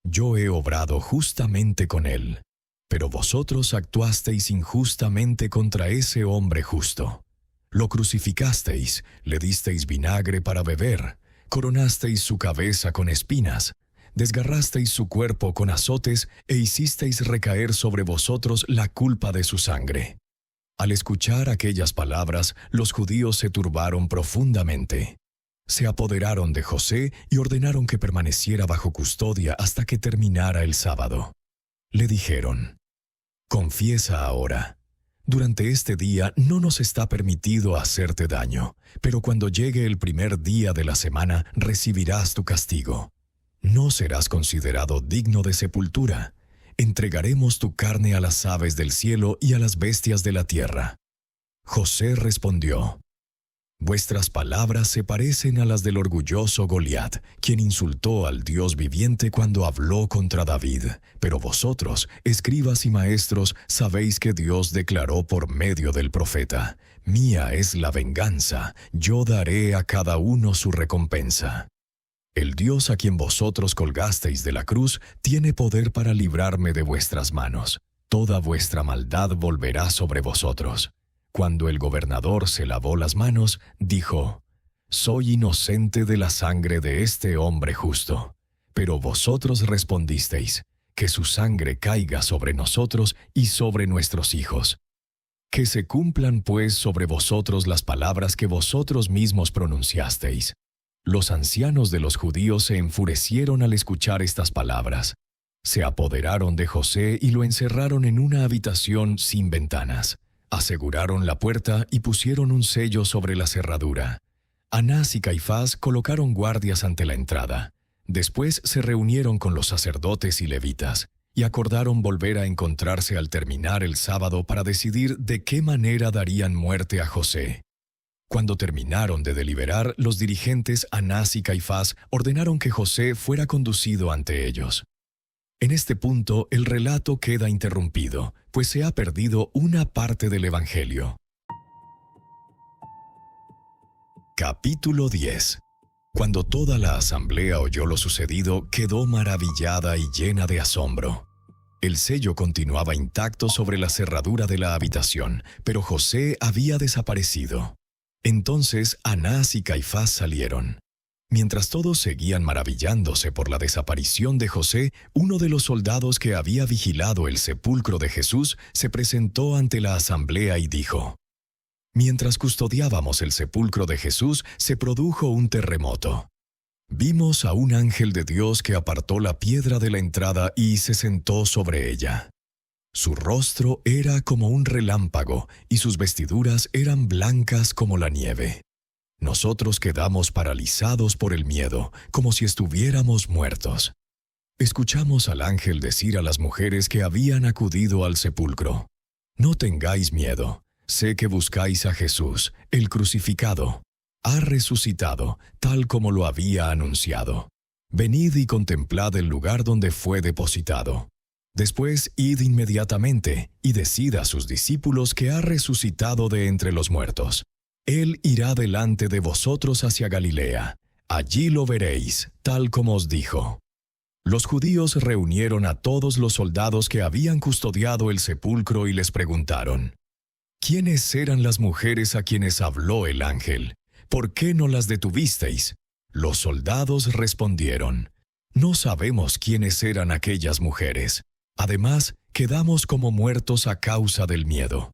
Yo he obrado justamente con él, pero vosotros actuasteis injustamente contra ese hombre justo. Lo crucificasteis, le disteis vinagre para beber, coronasteis su cabeza con espinas, desgarrasteis su cuerpo con azotes e hicisteis recaer sobre vosotros la culpa de su sangre. Al escuchar aquellas palabras, los judíos se turbaron profundamente. Se apoderaron de José y ordenaron que permaneciera bajo custodia hasta que terminara el sábado. Le dijeron: Confiesa ahora. Durante este día no nos está permitido hacerte daño, pero cuando llegue el primer día de la semana recibirás tu castigo. No serás considerado digno de sepultura. Entregaremos tu carne a las aves del cielo y a las bestias de la tierra. José respondió: Vuestras palabras se parecen a las del orgulloso Goliat, quien insultó al Dios viviente cuando habló contra David. Pero vosotros, escribas y maestros, sabéis que Dios declaró por medio del profeta: Mía es la venganza, yo daré a cada uno su recompensa. El Dios a quien vosotros colgasteis de la cruz tiene poder para librarme de vuestras manos. Toda vuestra maldad volverá sobre vosotros. Cuando el gobernador se lavó las manos, dijo: Soy inocente de la sangre de este hombre justo. Pero vosotros respondisteis: Que su sangre caiga sobre nosotros y sobre nuestros hijos. Que se cumplan pues sobre vosotros las palabras que vosotros mismos pronunciasteis. Los ancianos de los judíos se enfurecieron al escuchar estas palabras. Se apoderaron de José y lo encerraron en una habitación sin ventanas. Aseguraron la puerta y pusieron un sello sobre la cerradura. Anás y Caifás colocaron guardias ante la entrada. Después se reunieron con los sacerdotes y levitas y acordaron volver a encontrarse al terminar el sábado para decidir de qué manera darían muerte a José. Cuando terminaron de deliberar, los dirigentes Anás y Caifás ordenaron que José fuera conducido ante ellos. En este punto, el relato queda interrumpido, pues se ha perdido una parte del Evangelio. Capítulo 10. Cuando toda la asamblea oyó lo sucedido, quedó maravillada y llena de asombro. El sello continuaba intacto sobre la cerradura de la habitación, pero José había desaparecido. Entonces Anás y Caifás salieron. Mientras todos seguían maravillándose por la desaparición de José, uno de los soldados que había vigilado el sepulcro de Jesús se presentó ante la asamblea y dijo: Mientras custodiábamos el sepulcro de Jesús, se produjo un terremoto. Vimos a un ángel de Dios que apartó la piedra de la entrada y se sentó sobre ella. Su rostro era como un relámpago y sus vestiduras eran blancas como la nieve. Nosotros quedamos paralizados por el miedo, como si estuviéramos muertos. Escuchamos al ángel decir a las mujeres que habían acudido al sepulcro: «No tengáis miedo, sé que buscáis a Jesús, el crucificado. Ha resucitado, tal como lo había anunciado. Venid y contemplad el lugar donde fue depositado. Después id inmediatamente y decid a sus discípulos que ha resucitado de entre los muertos. Él irá delante de vosotros hacia Galilea. Allí lo veréis, tal como os dijo». Los judíos reunieron a todos los soldados que habían custodiado el sepulcro y les preguntaron: «¿Quiénes eran las mujeres a quienes habló el ángel? ¿Por qué no las detuvisteis?». Los soldados respondieron: «No sabemos quiénes eran aquellas mujeres. Además, quedamos como muertos a causa del miedo.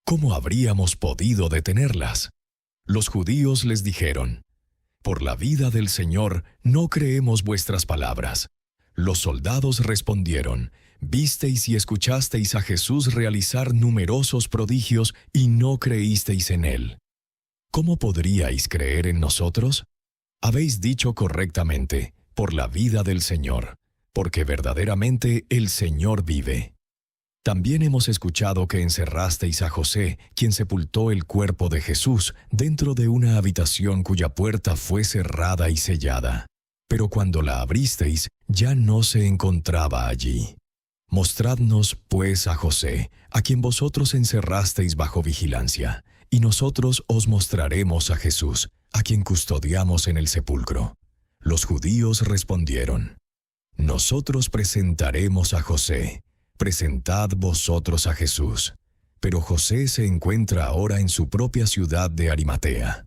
¿Cómo habríamos podido detenerlas?». Los judíos les dijeron: «Por la vida del Señor, no creemos vuestras palabras». Los soldados respondieron: «Visteis y escuchasteis a Jesús realizar numerosos prodigios y no creísteis en él. ¿Cómo podríais creer en nosotros? Habéis dicho correctamente, por la vida del Señor, porque verdaderamente el Señor vive. También hemos escuchado que encerrasteis a José, quien sepultó el cuerpo de Jesús, dentro de una habitación cuya puerta fue cerrada y sellada. Pero cuando la abristeis, ya no se encontraba allí. Mostradnos, pues, a José, a quien vosotros encerrasteis bajo vigilancia, y nosotros os mostraremos a Jesús, a quien custodiamos en el sepulcro». Los judíos respondieron: «Nosotros presentaremos a José. Presentad vosotros a Jesús». Pero José se encuentra ahora en su propia ciudad de Arimatea.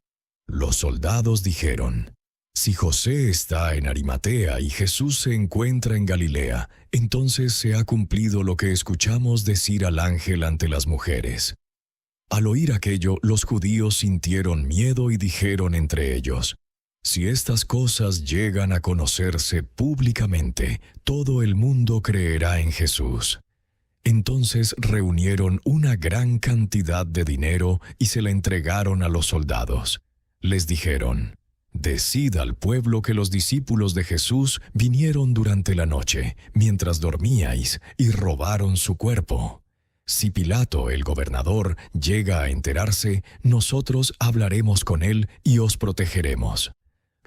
Los soldados dijeron: «Si José está en Arimatea y Jesús se encuentra en Galilea, entonces se ha cumplido lo que escuchamos decir al ángel ante las mujeres». Al oír aquello, los judíos sintieron miedo y dijeron entre ellos: «Si estas cosas llegan a conocerse públicamente, todo el mundo creerá en Jesús». Entonces reunieron una gran cantidad de dinero y se la entregaron a los soldados. Les dijeron: «Decid al pueblo que los discípulos de Jesús vinieron durante la noche, mientras dormíais, y robaron su cuerpo. Si Pilato, el gobernador, llega a enterarse, nosotros hablaremos con él y os protegeremos».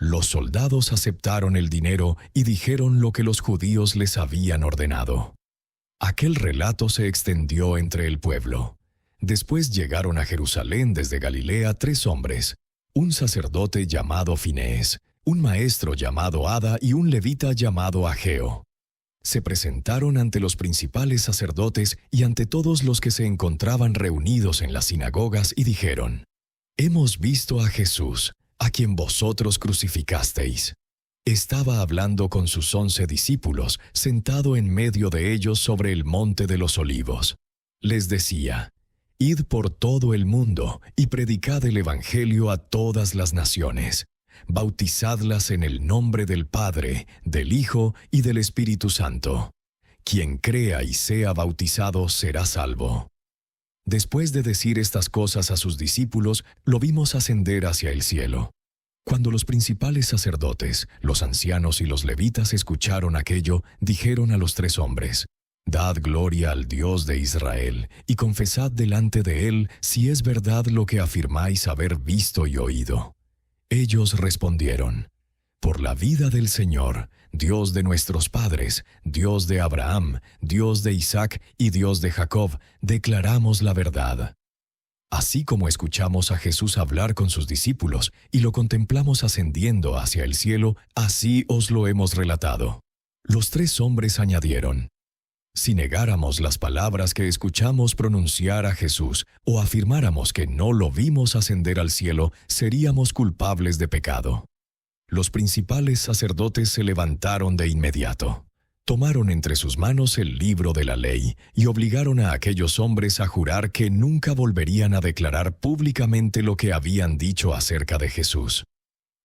Los soldados aceptaron el dinero y dijeron lo que los judíos les habían ordenado. Aquel relato se extendió entre el pueblo. Después llegaron a Jerusalén desde Galilea 3 hombres: un sacerdote llamado Finés, un maestro llamado Ada y un levita llamado Ageo. Se presentaron ante los principales sacerdotes y ante todos los que se encontraban reunidos en las sinagogas y dijeron: «Hemos visto a Jesús, a quien vosotros crucificasteis. Estaba hablando con sus 11 discípulos, sentado en medio de ellos sobre el monte de los Olivos. Les decía: «Id por todo el mundo y predicad el Evangelio a todas las naciones. Bautizadlas en el nombre del Padre, del Hijo y del Espíritu Santo. Quien crea y sea bautizado será salvo». Después de decir estas cosas a sus discípulos, lo vimos ascender hacia el cielo. Cuando los principales sacerdotes, los ancianos y los levitas escucharon aquello, dijeron a los 3 hombres: «Dad gloria al Dios de Israel, y confesad delante de él si es verdad lo que afirmáis haber visto y oído». Ellos respondieron: «Por la vida del Señor, Dios de nuestros padres, Dios de Abraham, Dios de Isaac y Dios de Jacob, declaramos la verdad». Así como escuchamos a Jesús hablar con sus discípulos y lo contemplamos ascendiendo hacia el cielo, así os lo hemos relatado. Los 3 hombres añadieron: «Si negáramos las palabras que escuchamos pronunciar a Jesús o afirmáramos que no lo vimos ascender al cielo, seríamos culpables de pecado». Los principales sacerdotes se levantaron de inmediato. Tomaron entre sus manos el libro de la ley y obligaron a aquellos hombres a jurar que nunca volverían a declarar públicamente lo que habían dicho acerca de Jesús.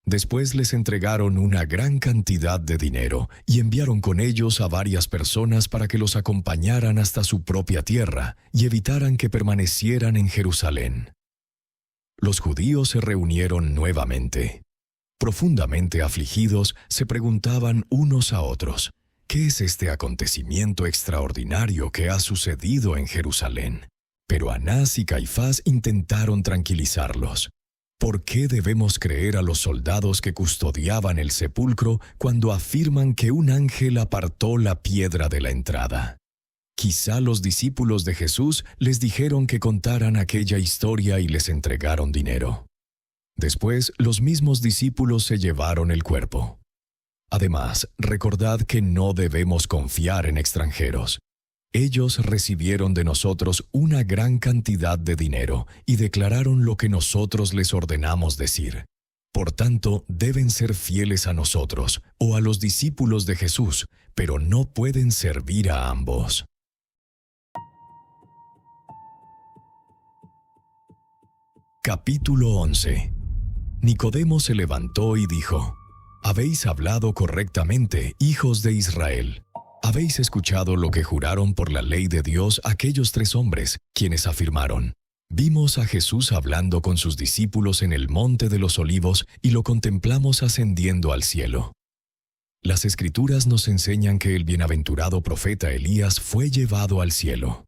Después les entregaron una gran cantidad de dinero y enviaron con ellos a varias personas para que los acompañaran hasta su propia tierra y evitaran que permanecieran en Jerusalén. Los judíos se reunieron nuevamente. Profundamente afligidos, se preguntaban unos a otros, ¿qué es este acontecimiento extraordinario que ha sucedido en Jerusalén? Pero Anás y Caifás intentaron tranquilizarlos. ¿Por qué debemos creer a los soldados que custodiaban el sepulcro cuando afirman que un ángel apartó la piedra de la entrada? Quizá los discípulos de Jesús les dijeron que contaran aquella historia y les entregaron dinero. Después, los mismos discípulos se llevaron el cuerpo. Además, recordad que no debemos confiar en extranjeros. Ellos recibieron de nosotros una gran cantidad de dinero y declararon lo que nosotros les ordenamos decir. Por tanto, deben ser fieles a nosotros o a los discípulos de Jesús, pero no pueden servir a ambos. Capítulo 11. Nicodemo se levantó y dijo: «Habéis hablado correctamente, hijos de Israel. Habéis escuchado lo que juraron por la ley de Dios aquellos 3 hombres, quienes afirmaron: vimos a Jesús hablando con sus discípulos en el monte de los Olivos y lo contemplamos ascendiendo al cielo. Las Escrituras nos enseñan que el bienaventurado profeta Elías fue llevado al cielo.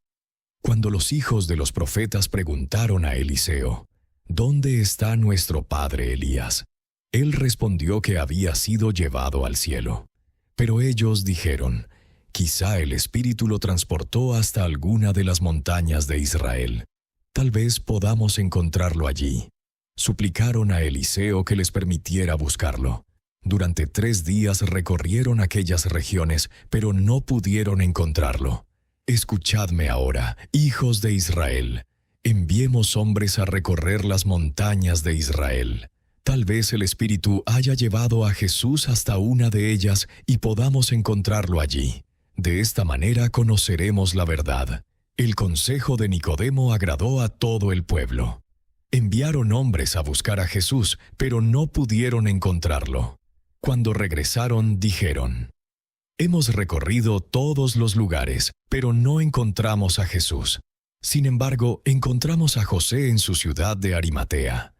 Cuando los hijos de los profetas preguntaron a Eliseo: ¿dónde está nuestro padre Elías?, él respondió que había sido llevado al cielo. Pero ellos dijeron: quizá el Espíritu lo transportó hasta alguna de las montañas de Israel. Tal vez podamos encontrarlo allí. Suplicaron a Eliseo que les permitiera buscarlo. Durante 3 días recorrieron aquellas regiones, pero no pudieron encontrarlo. Escuchadme ahora, hijos de Israel. Enviemos hombres a recorrer las montañas de Israel. Tal vez el Espíritu haya llevado a Jesús hasta una de ellas y podamos encontrarlo allí. De esta manera conoceremos la verdad. El consejo de Nicodemo agradó a todo el pueblo. Enviaron hombres a buscar a Jesús, pero no pudieron encontrarlo. Cuando regresaron, dijeron: hemos recorrido todos los lugares, pero no encontramos a Jesús. Sin embargo, encontramos a José en su ciudad de Arimatea.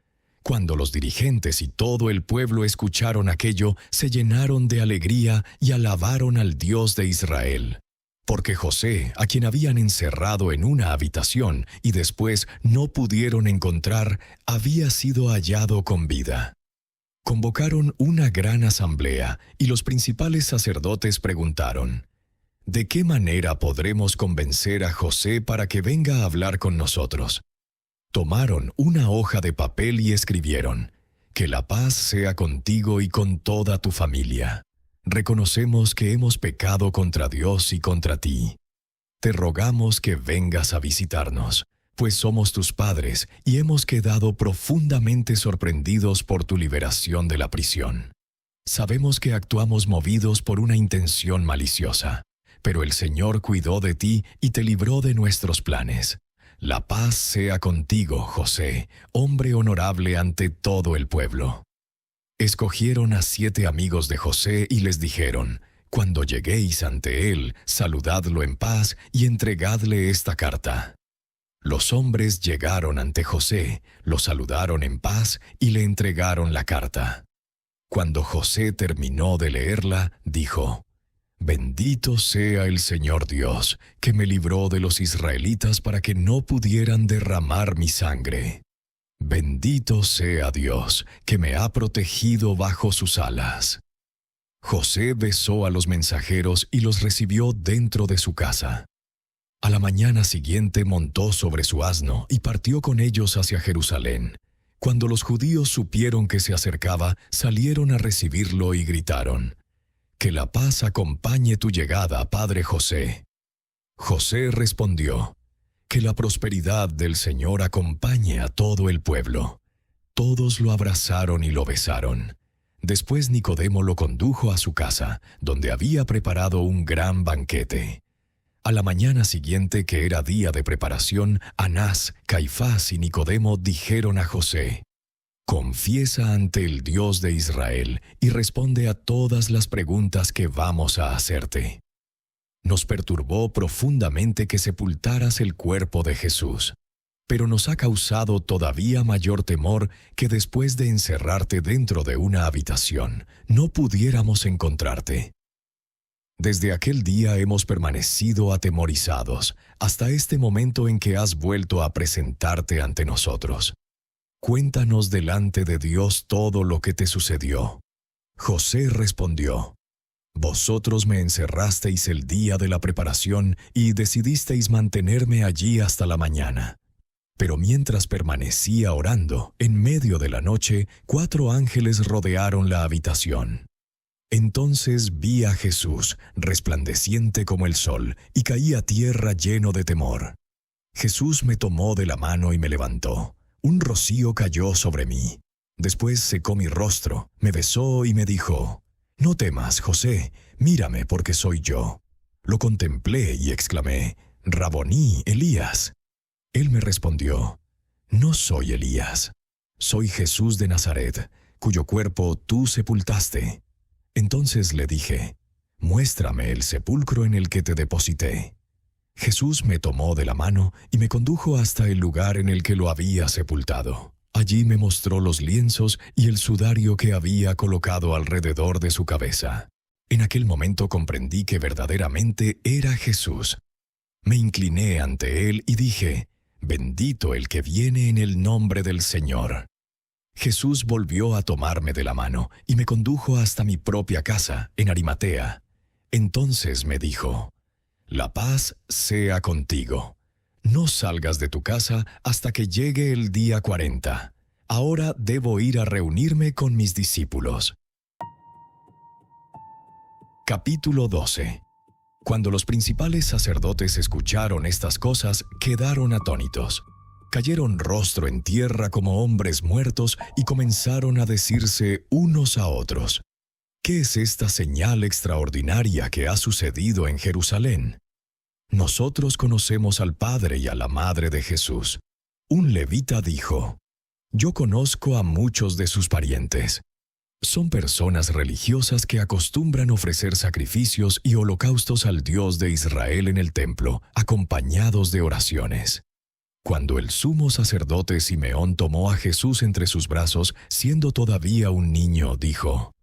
Cuando los dirigentes y todo el pueblo escucharon aquello, se llenaron de alegría y alabaron al Dios de Israel. Porque José, a quien habían encerrado en una habitación y después no pudieron encontrar, había sido hallado con vida. Convocaron una gran asamblea y los principales sacerdotes preguntaron: ¿de qué manera podremos convencer a José para que venga a hablar con nosotros? Tomaron una hoja de papel y escribieron: que la paz sea contigo y con toda tu familia. Reconocemos que hemos pecado contra Dios y contra ti. Te rogamos que vengas a visitarnos, pues somos tus padres y hemos quedado profundamente sorprendidos por tu liberación de la prisión. Sabemos que actuamos movidos por una intención maliciosa, pero el Señor cuidó de ti y te libró de nuestros planes. La paz sea contigo, José, hombre honorable ante todo el pueblo. Escogieron a 7 amigos de José y les dijeron: cuando lleguéis ante él, saludadlo en paz y entregadle esta carta. Los hombres llegaron ante José, lo saludaron en paz y le entregaron la carta. Cuando José terminó de leerla, dijo: Bendito sea el Señor Dios, que me libró de los israelitas para que no pudieran derramar mi sangre. Bendito sea Dios, que me ha protegido bajo sus alas. José besó a los mensajeros y los recibió dentro de su casa. A la mañana siguiente montó sobre su asno y partió con ellos hacia Jerusalén. Cuando los judíos supieron que se acercaba, salieron a recibirlo y gritaron: «Que la paz acompañe tu llegada, padre José». José respondió: «Que la prosperidad del Señor acompañe a todo el pueblo». Todos lo abrazaron y lo besaron. Después Nicodemo lo condujo a su casa, donde había preparado un gran banquete. A la mañana siguiente, que era día de preparación, Anás, Caifás y Nicodemo dijeron a José: Confiesa ante el Dios de Israel y responde a todas las preguntas que vamos a hacerte. Nos perturbó profundamente que sepultaras el cuerpo de Jesús, pero nos ha causado todavía mayor temor que después de encerrarte dentro de una habitación, no pudiéramos encontrarte. Desde aquel día hemos permanecido atemorizados, hasta este momento en que has vuelto a presentarte ante nosotros. Cuéntanos delante de Dios todo lo que te sucedió. José respondió: Vosotros me encerrasteis el día de la preparación y decidisteis mantenerme allí hasta la mañana. Pero mientras permanecía orando, en medio de la noche, 4 ángeles rodearon la habitación. Entonces vi a Jesús, resplandeciente como el sol, y caí a tierra lleno de temor. Jesús me tomó de la mano y me levantó. Un rocío cayó sobre mí. Después secó mi rostro, me besó y me dijo: No temas, José, mírame porque soy yo. Lo contemplé y exclamé: Raboní, Elías. Él me respondió: No soy Elías, soy Jesús de Nazaret, cuyo cuerpo tú sepultaste. Entonces le dije: Muéstrame el sepulcro en el que te deposité. Jesús me tomó de la mano y me condujo hasta el lugar en el que lo había sepultado. Allí me mostró los lienzos y el sudario que había colocado alrededor de su cabeza. En aquel momento comprendí que verdaderamente era Jesús. Me incliné ante él y dije: Bendito el que viene en el nombre del Señor. Jesús volvió a tomarme de la mano y me condujo hasta mi propia casa, en Arimatea. Entonces me dijo: La paz sea contigo. No salgas de tu casa hasta que llegue el día 40. Ahora debo ir a reunirme con mis discípulos. Capítulo 12. Cuando los principales sacerdotes escucharon estas cosas, quedaron atónitos. Cayeron rostro en tierra como hombres muertos y comenzaron a decirse unos a otros: ¿Qué es esta señal extraordinaria que ha sucedido en Jerusalén? Nosotros conocemos al padre y a la madre de Jesús. Un levita dijo: Yo conozco a muchos de sus parientes. Son personas religiosas que acostumbran ofrecer sacrificios y holocaustos al Dios de Israel en el templo, acompañados de oraciones. Cuando el sumo sacerdote Simeón tomó a Jesús entre sus brazos, siendo todavía un niño, dijo: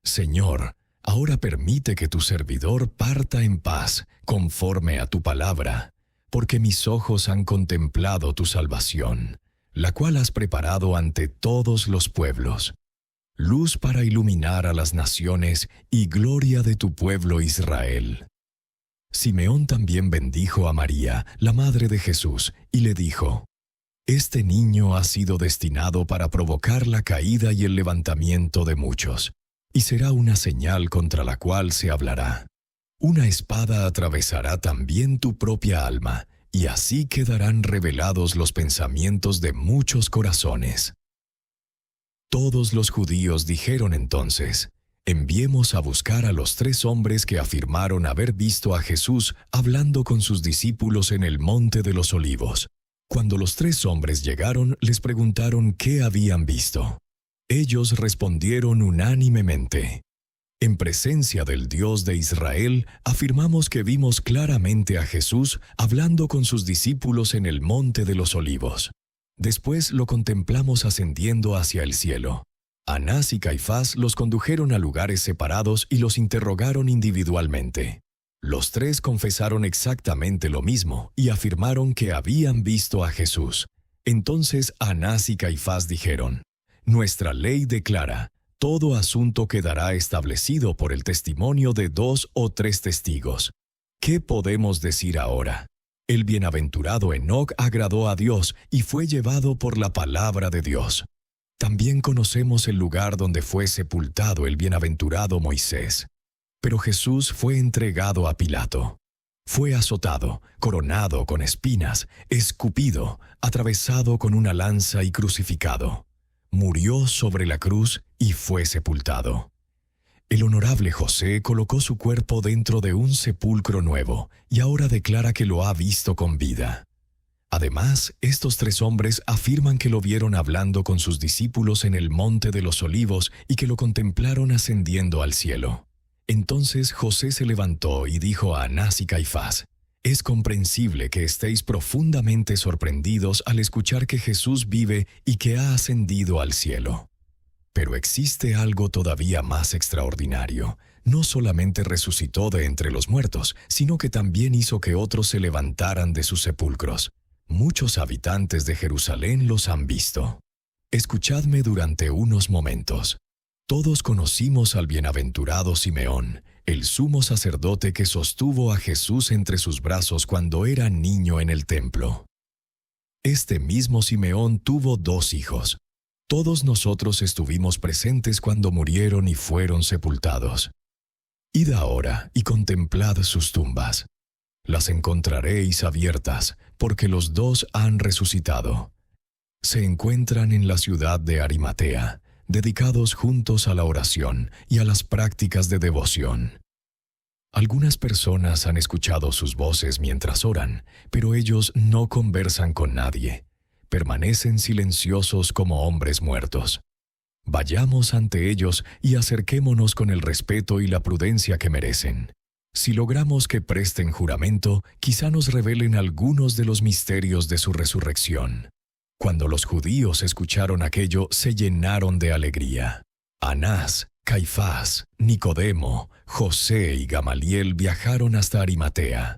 Señor, ahora permite que tu servidor parta en paz, conforme a tu palabra, porque mis ojos han contemplado tu salvación, la cual has preparado ante todos los pueblos, luz para iluminar a las naciones y gloria de tu pueblo Israel. Simeón también bendijo a María, la madre de Jesús, y le dijo: Este niño ha sido destinado para provocar la caída y el levantamiento de muchos, y será una señal contra la cual se hablará. Una espada atravesará también tu propia alma, y así quedarán revelados los pensamientos de muchos corazones. Todos los judíos dijeron entonces: Enviemos a buscar a los 3 hombres que afirmaron haber visto a Jesús hablando con sus discípulos en el Monte de los Olivos. Cuando los 3 hombres llegaron, les preguntaron qué habían visto. Ellos respondieron unánimemente: En presencia del Dios de Israel, afirmamos que vimos claramente a Jesús hablando con sus discípulos en el Monte de los Olivos. Después lo contemplamos ascendiendo hacia el cielo. Anás y Caifás los condujeron a lugares separados y los interrogaron individualmente. Los 3 confesaron exactamente lo mismo y afirmaron que habían visto a Jesús. Entonces Anás y Caifás dijeron: Nuestra ley declara: todo asunto quedará establecido por el testimonio de 2 o 3 testigos. ¿Qué podemos decir ahora? El bienaventurado Enoc agradó a Dios y fue llevado por la palabra de Dios. También conocemos el lugar donde fue sepultado el bienaventurado Moisés. Pero Jesús fue entregado a Pilato. Fue azotado, coronado con espinas, escupido, atravesado con una lanza y crucificado. Murió sobre la cruz y fue sepultado. El honorable José colocó su cuerpo dentro de un sepulcro nuevo y ahora declara que lo ha visto con vida. Además, estos 3 hombres afirman que lo vieron hablando con sus discípulos en el Monte de los Olivos y que lo contemplaron ascendiendo al cielo. Entonces José se levantó y dijo a Anás y Caifás: «Es comprensible que estéis profundamente sorprendidos al escuchar que Jesús vive y que ha ascendido al cielo. Pero existe algo todavía más extraordinario. No solamente resucitó de entre los muertos, sino que también hizo que otros se levantaran de sus sepulcros. Muchos habitantes de Jerusalén los han visto. Escuchadme durante unos momentos. Todos conocimos al bienaventurado Simeón, el sumo sacerdote que sostuvo a Jesús entre sus brazos cuando era niño en el templo. Este mismo Simeón tuvo 2 hijos. Todos nosotros estuvimos presentes cuando murieron y fueron sepultados. Id ahora y contemplad sus tumbas. Las encontraréis abiertas, porque los 2 han resucitado. Se encuentran en la ciudad de Arimatea, dedicados juntos a la oración y a las prácticas de devoción. Algunas personas han escuchado sus voces mientras oran, pero ellos no conversan con nadie. Permanecen silenciosos como hombres muertos. Vayamos ante ellos y acerquémonos con el respeto y la prudencia que merecen. Si logramos que presten juramento, quizá nos revelen algunos de los misterios de su resurrección». Cuando los judíos escucharon aquello, se llenaron de alegría. Anás, Caifás, Nicodemo, José y Gamaliel viajaron hasta Arimatea.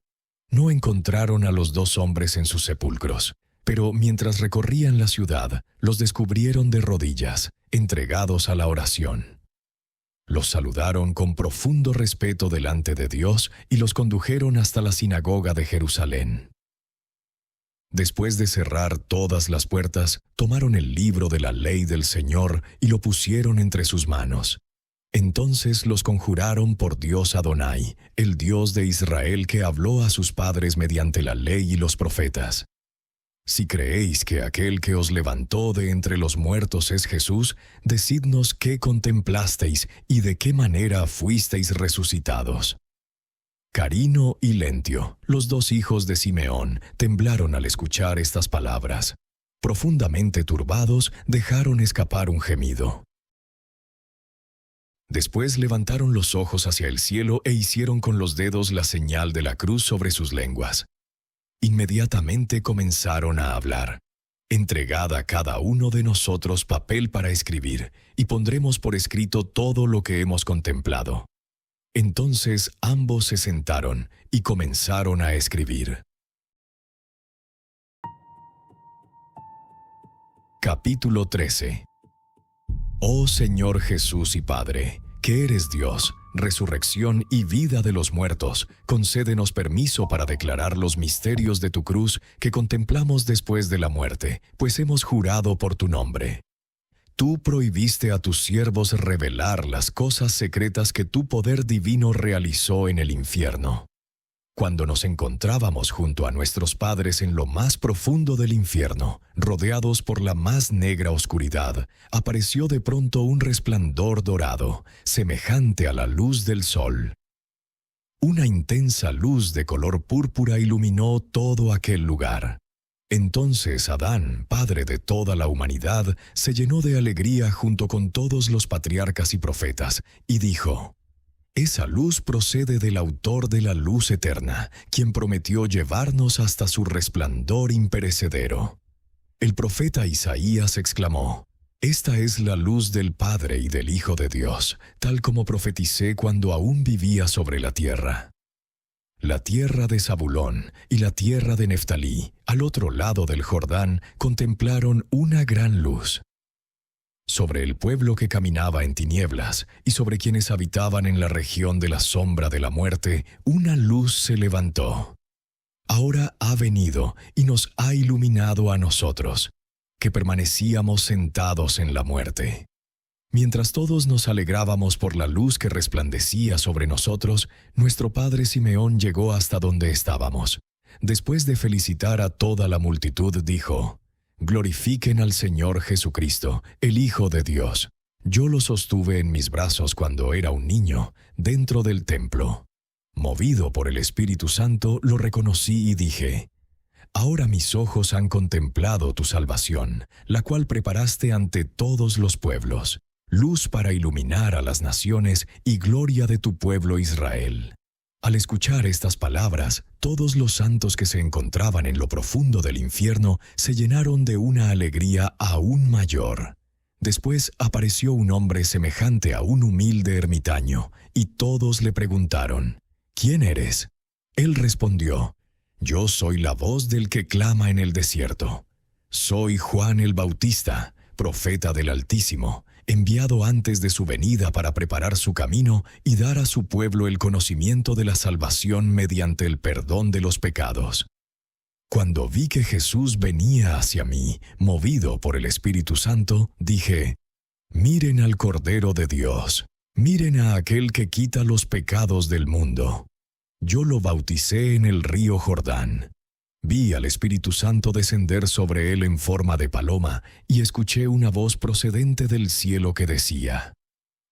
No encontraron a los 2 hombres en sus sepulcros, pero mientras recorrían la ciudad, los descubrieron de rodillas, entregados a la oración. Los saludaron con profundo respeto delante de Dios y los condujeron hasta la sinagoga de Jerusalén. Después de cerrar todas las puertas, tomaron el libro de la ley del Señor y lo pusieron entre sus manos. Entonces los conjuraron por Dios Adonai, el Dios de Israel que habló a sus padres mediante la ley y los profetas. Si creéis que aquel que os levantó de entre los muertos es Jesús, decidnos qué contemplasteis y de qué manera fuisteis resucitados. Carino y Lentio, los 2 hijos de Simeón, temblaron al escuchar estas palabras. Profundamente turbados, dejaron escapar un gemido. Después levantaron los ojos hacia el cielo e hicieron con los dedos la señal de la cruz sobre sus lenguas. Inmediatamente comenzaron a hablar. «Entregad a cada uno de nosotros papel para escribir, y pondremos por escrito todo lo que hemos contemplado». Entonces ambos se sentaron y comenzaron a escribir. Capítulo 13. Oh Señor Jesús y Padre, que eres Dios, resurrección y vida de los muertos, concédenos permiso para declarar los misterios de tu cruz que contemplamos después de la muerte, pues hemos jurado por tu nombre. Tú prohibiste a tus siervos revelar las cosas secretas que tu poder divino realizó en el infierno. Cuando nos encontrábamos junto a nuestros padres en lo más profundo del infierno, rodeados por la más negra oscuridad, apareció de pronto un resplandor dorado, semejante a la luz del sol. Una intensa luz de color púrpura iluminó todo aquel lugar. Entonces Adán, padre de toda la humanidad, se llenó de alegría junto con todos los patriarcas y profetas, y dijo: «Esa luz procede del autor de la luz eterna, quien prometió llevarnos hasta su resplandor imperecedero». El profeta Isaías exclamó: «Esta es la luz del Padre y del Hijo de Dios, tal como profeticé cuando aún vivía sobre la tierra». La tierra de Zabulón y la tierra de Neftalí, al otro lado del Jordán, contemplaron una gran luz. Sobre el pueblo que caminaba en tinieblas y sobre quienes habitaban en la región de la sombra de la muerte, una luz se levantó. Ahora ha venido y nos ha iluminado a nosotros, que permanecíamos sentados en la muerte. Mientras todos nos alegrábamos por la luz que resplandecía sobre nosotros, nuestro padre Simeón llegó hasta donde estábamos. Después de felicitar a toda la multitud, dijo: «Glorifiquen al Señor Jesucristo, el Hijo de Dios. Yo lo sostuve en mis brazos cuando era un niño, dentro del templo. Movido por el Espíritu Santo, lo reconocí y dije: Ahora mis ojos han contemplado tu salvación, la cual preparaste ante todos los pueblos, luz para iluminar a las naciones y gloria de tu pueblo Israel. Al escuchar estas palabras, todos los santos que se encontraban en lo profundo del infierno se llenaron de una alegría aún mayor. Después apareció un hombre semejante a un humilde ermitaño, y todos le preguntaron, ¿quién eres? Él respondió, yo soy la voz del que clama en el desierto. Soy Juan el Bautista, profeta del Altísimo, enviado antes de su venida para preparar su camino y dar a su pueblo el conocimiento de la salvación mediante el perdón de los pecados. Cuando vi que Jesús venía hacia mí, movido por el Espíritu Santo, dije, miren al Cordero de Dios, miren a aquel que quita los pecados del mundo. Yo lo bauticé en el río Jordán. Vi al Espíritu Santo descender sobre él en forma de paloma y escuché una voz procedente del cielo que decía,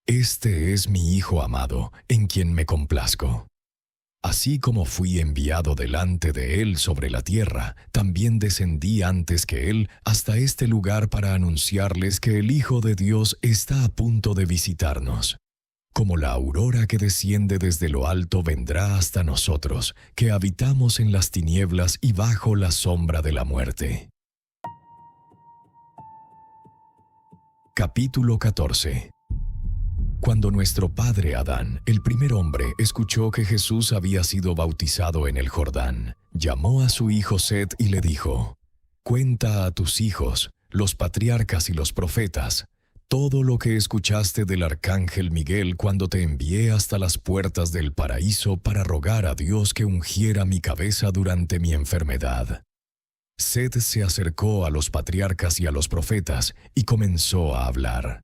Este es mi Hijo amado, en quien me complazco. Así como fui enviado delante de él sobre la tierra, también descendí antes que él hasta este lugar para anunciarles que el Hijo de Dios está a punto de visitarnos. Como la aurora que desciende desde lo alto vendrá hasta nosotros, que habitamos en las tinieblas y bajo la sombra de la muerte. Capítulo 14. Cuando nuestro padre Adán, el primer hombre, escuchó que Jesús había sido bautizado en el Jordán, llamó a su hijo Set y le dijo, «Cuenta a tus hijos, los patriarcas y los profetas, todo lo que escuchaste del arcángel Miguel cuando te envié hasta las puertas del paraíso para rogar a Dios que ungiera mi cabeza durante mi enfermedad». Set se acercó a los patriarcas y a los profetas y comenzó a hablar.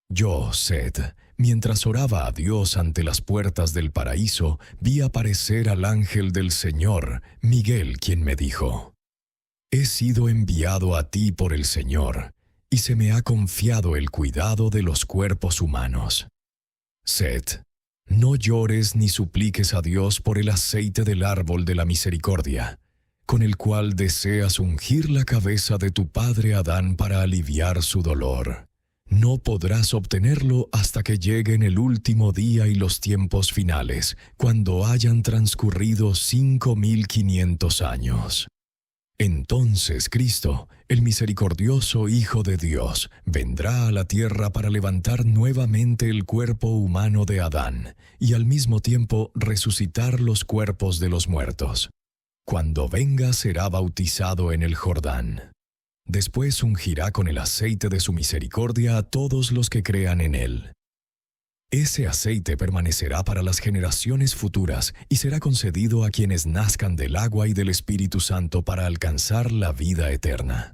Yo, Set, mientras oraba a Dios ante las puertas del paraíso, vi aparecer al ángel del Señor, Miguel, quien me dijo, «He sido enviado a ti por el Señor, y se me ha confiado el cuidado de los cuerpos humanos. Set, no llores ni supliques a Dios por el aceite del árbol de la misericordia, con el cual deseas ungir la cabeza de tu padre Adán para aliviar su dolor. No podrás obtenerlo hasta que lleguen el último día y los tiempos finales, cuando hayan transcurrido 5.500 años. Entonces Cristo, el misericordioso Hijo de Dios, vendrá a la tierra para levantar nuevamente el cuerpo humano de Adán y al mismo tiempo resucitar los cuerpos de los muertos. Cuando venga será bautizado en el Jordán. Después ungirá con el aceite de su misericordia a todos los que crean en él. Ese aceite permanecerá para las generaciones futuras y será concedido a quienes nazcan del agua y del Espíritu Santo para alcanzar la vida eterna.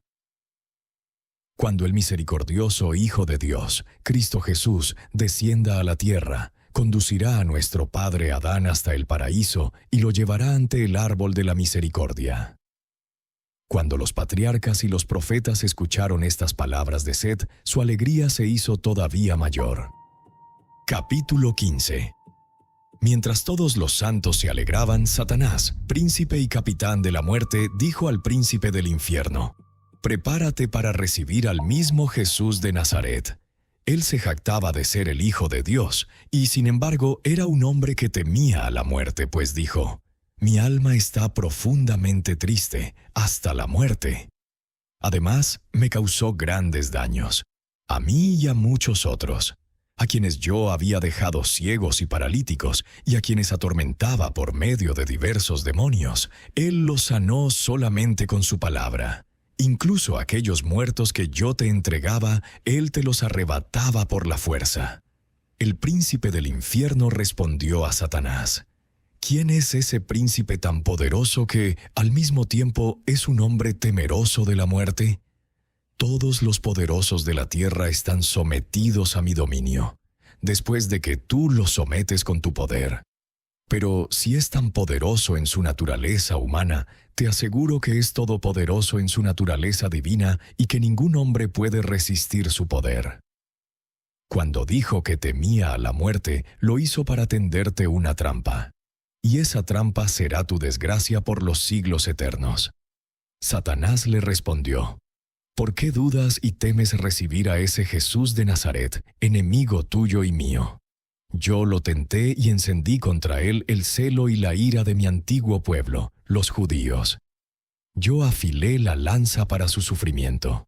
Cuando el misericordioso Hijo de Dios, Cristo Jesús, descienda a la tierra, conducirá a nuestro padre Adán hasta el paraíso y lo llevará ante el árbol de la misericordia. Cuando los patriarcas y los profetas escucharon estas palabras de Set, su alegría se hizo todavía mayor. Capítulo 15. Mientras todos los santos se alegraban, Satanás, príncipe y capitán de la muerte, dijo al príncipe del infierno, «Prepárate para recibir al mismo Jesús de Nazaret». Él se jactaba de ser el Hijo de Dios, y sin embargo era un hombre que temía a la muerte, pues dijo, «Mi alma está profundamente triste, hasta la muerte». Además, me causó grandes daños, a mí y a muchos otros, a quienes yo había dejado ciegos y paralíticos, y a quienes atormentaba por medio de diversos demonios. Él los sanó solamente con su palabra. Incluso aquellos muertos que yo te entregaba, Él te los arrebataba por la fuerza. El príncipe del infierno respondió a Satanás, ¿quién es ese príncipe tan poderoso que, al mismo tiempo, es un hombre temeroso de la muerte? Todos los poderosos de la tierra están sometidos a mi dominio, después de que tú los sometes con tu poder. Pero si es tan poderoso en su naturaleza humana, te aseguro que es todopoderoso en su naturaleza divina y que ningún hombre puede resistir su poder. Cuando dijo que temía a la muerte, lo hizo para tenderte una trampa. Y esa trampa será tu desgracia por los siglos eternos. Satanás le respondió: ¿Por qué dudas y temes recibir a ese Jesús de Nazaret, enemigo tuyo y mío? Yo lo tenté y encendí contra él el celo y la ira de mi antiguo pueblo, los judíos. Yo afilé la lanza para su sufrimiento.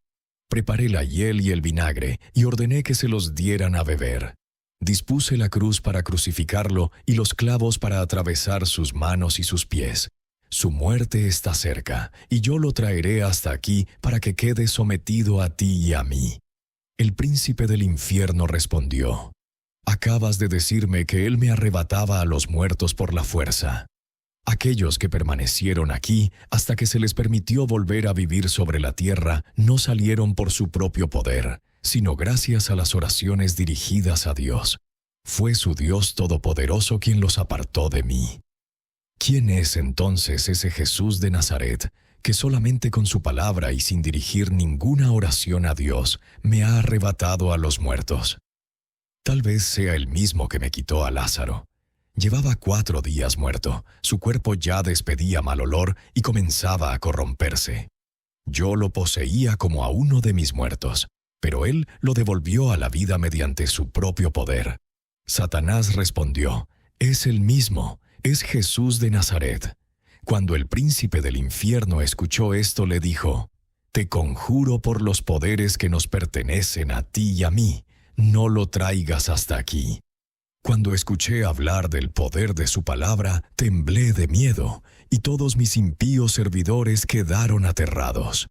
Preparé la hiel y el vinagre y ordené que se los dieran a beber. Dispuse la cruz para crucificarlo y los clavos para atravesar sus manos y sus pies. Su muerte está cerca, y yo lo traeré hasta aquí para que quede sometido a ti y a mí. El príncipe del infierno respondió: Acabas de decirme que él me arrebataba a los muertos por la fuerza. Aquellos que permanecieron aquí hasta que se les permitió volver a vivir sobre la tierra no salieron por su propio poder, sino gracias a las oraciones dirigidas a Dios. Fue su Dios Todopoderoso quien los apartó de mí. ¿Quién es entonces ese Jesús de Nazaret, que solamente con su palabra y sin dirigir ninguna oración a Dios me ha arrebatado a los muertos? Tal vez sea el mismo que me quitó a Lázaro. Llevaba 4 días muerto, su cuerpo ya despedía mal olor y comenzaba a corromperse. Yo lo poseía como a uno de mis muertos, pero él lo devolvió a la vida mediante su propio poder. Satanás respondió: Es el mismo, es Jesús de Nazaret. Cuando el príncipe del infierno escuchó esto, le dijo: Te conjuro por los poderes que nos pertenecen a ti y a mí, no lo traigas hasta aquí. Cuando escuché hablar del poder de su palabra, temblé de miedo, y todos mis impíos servidores quedaron aterrados.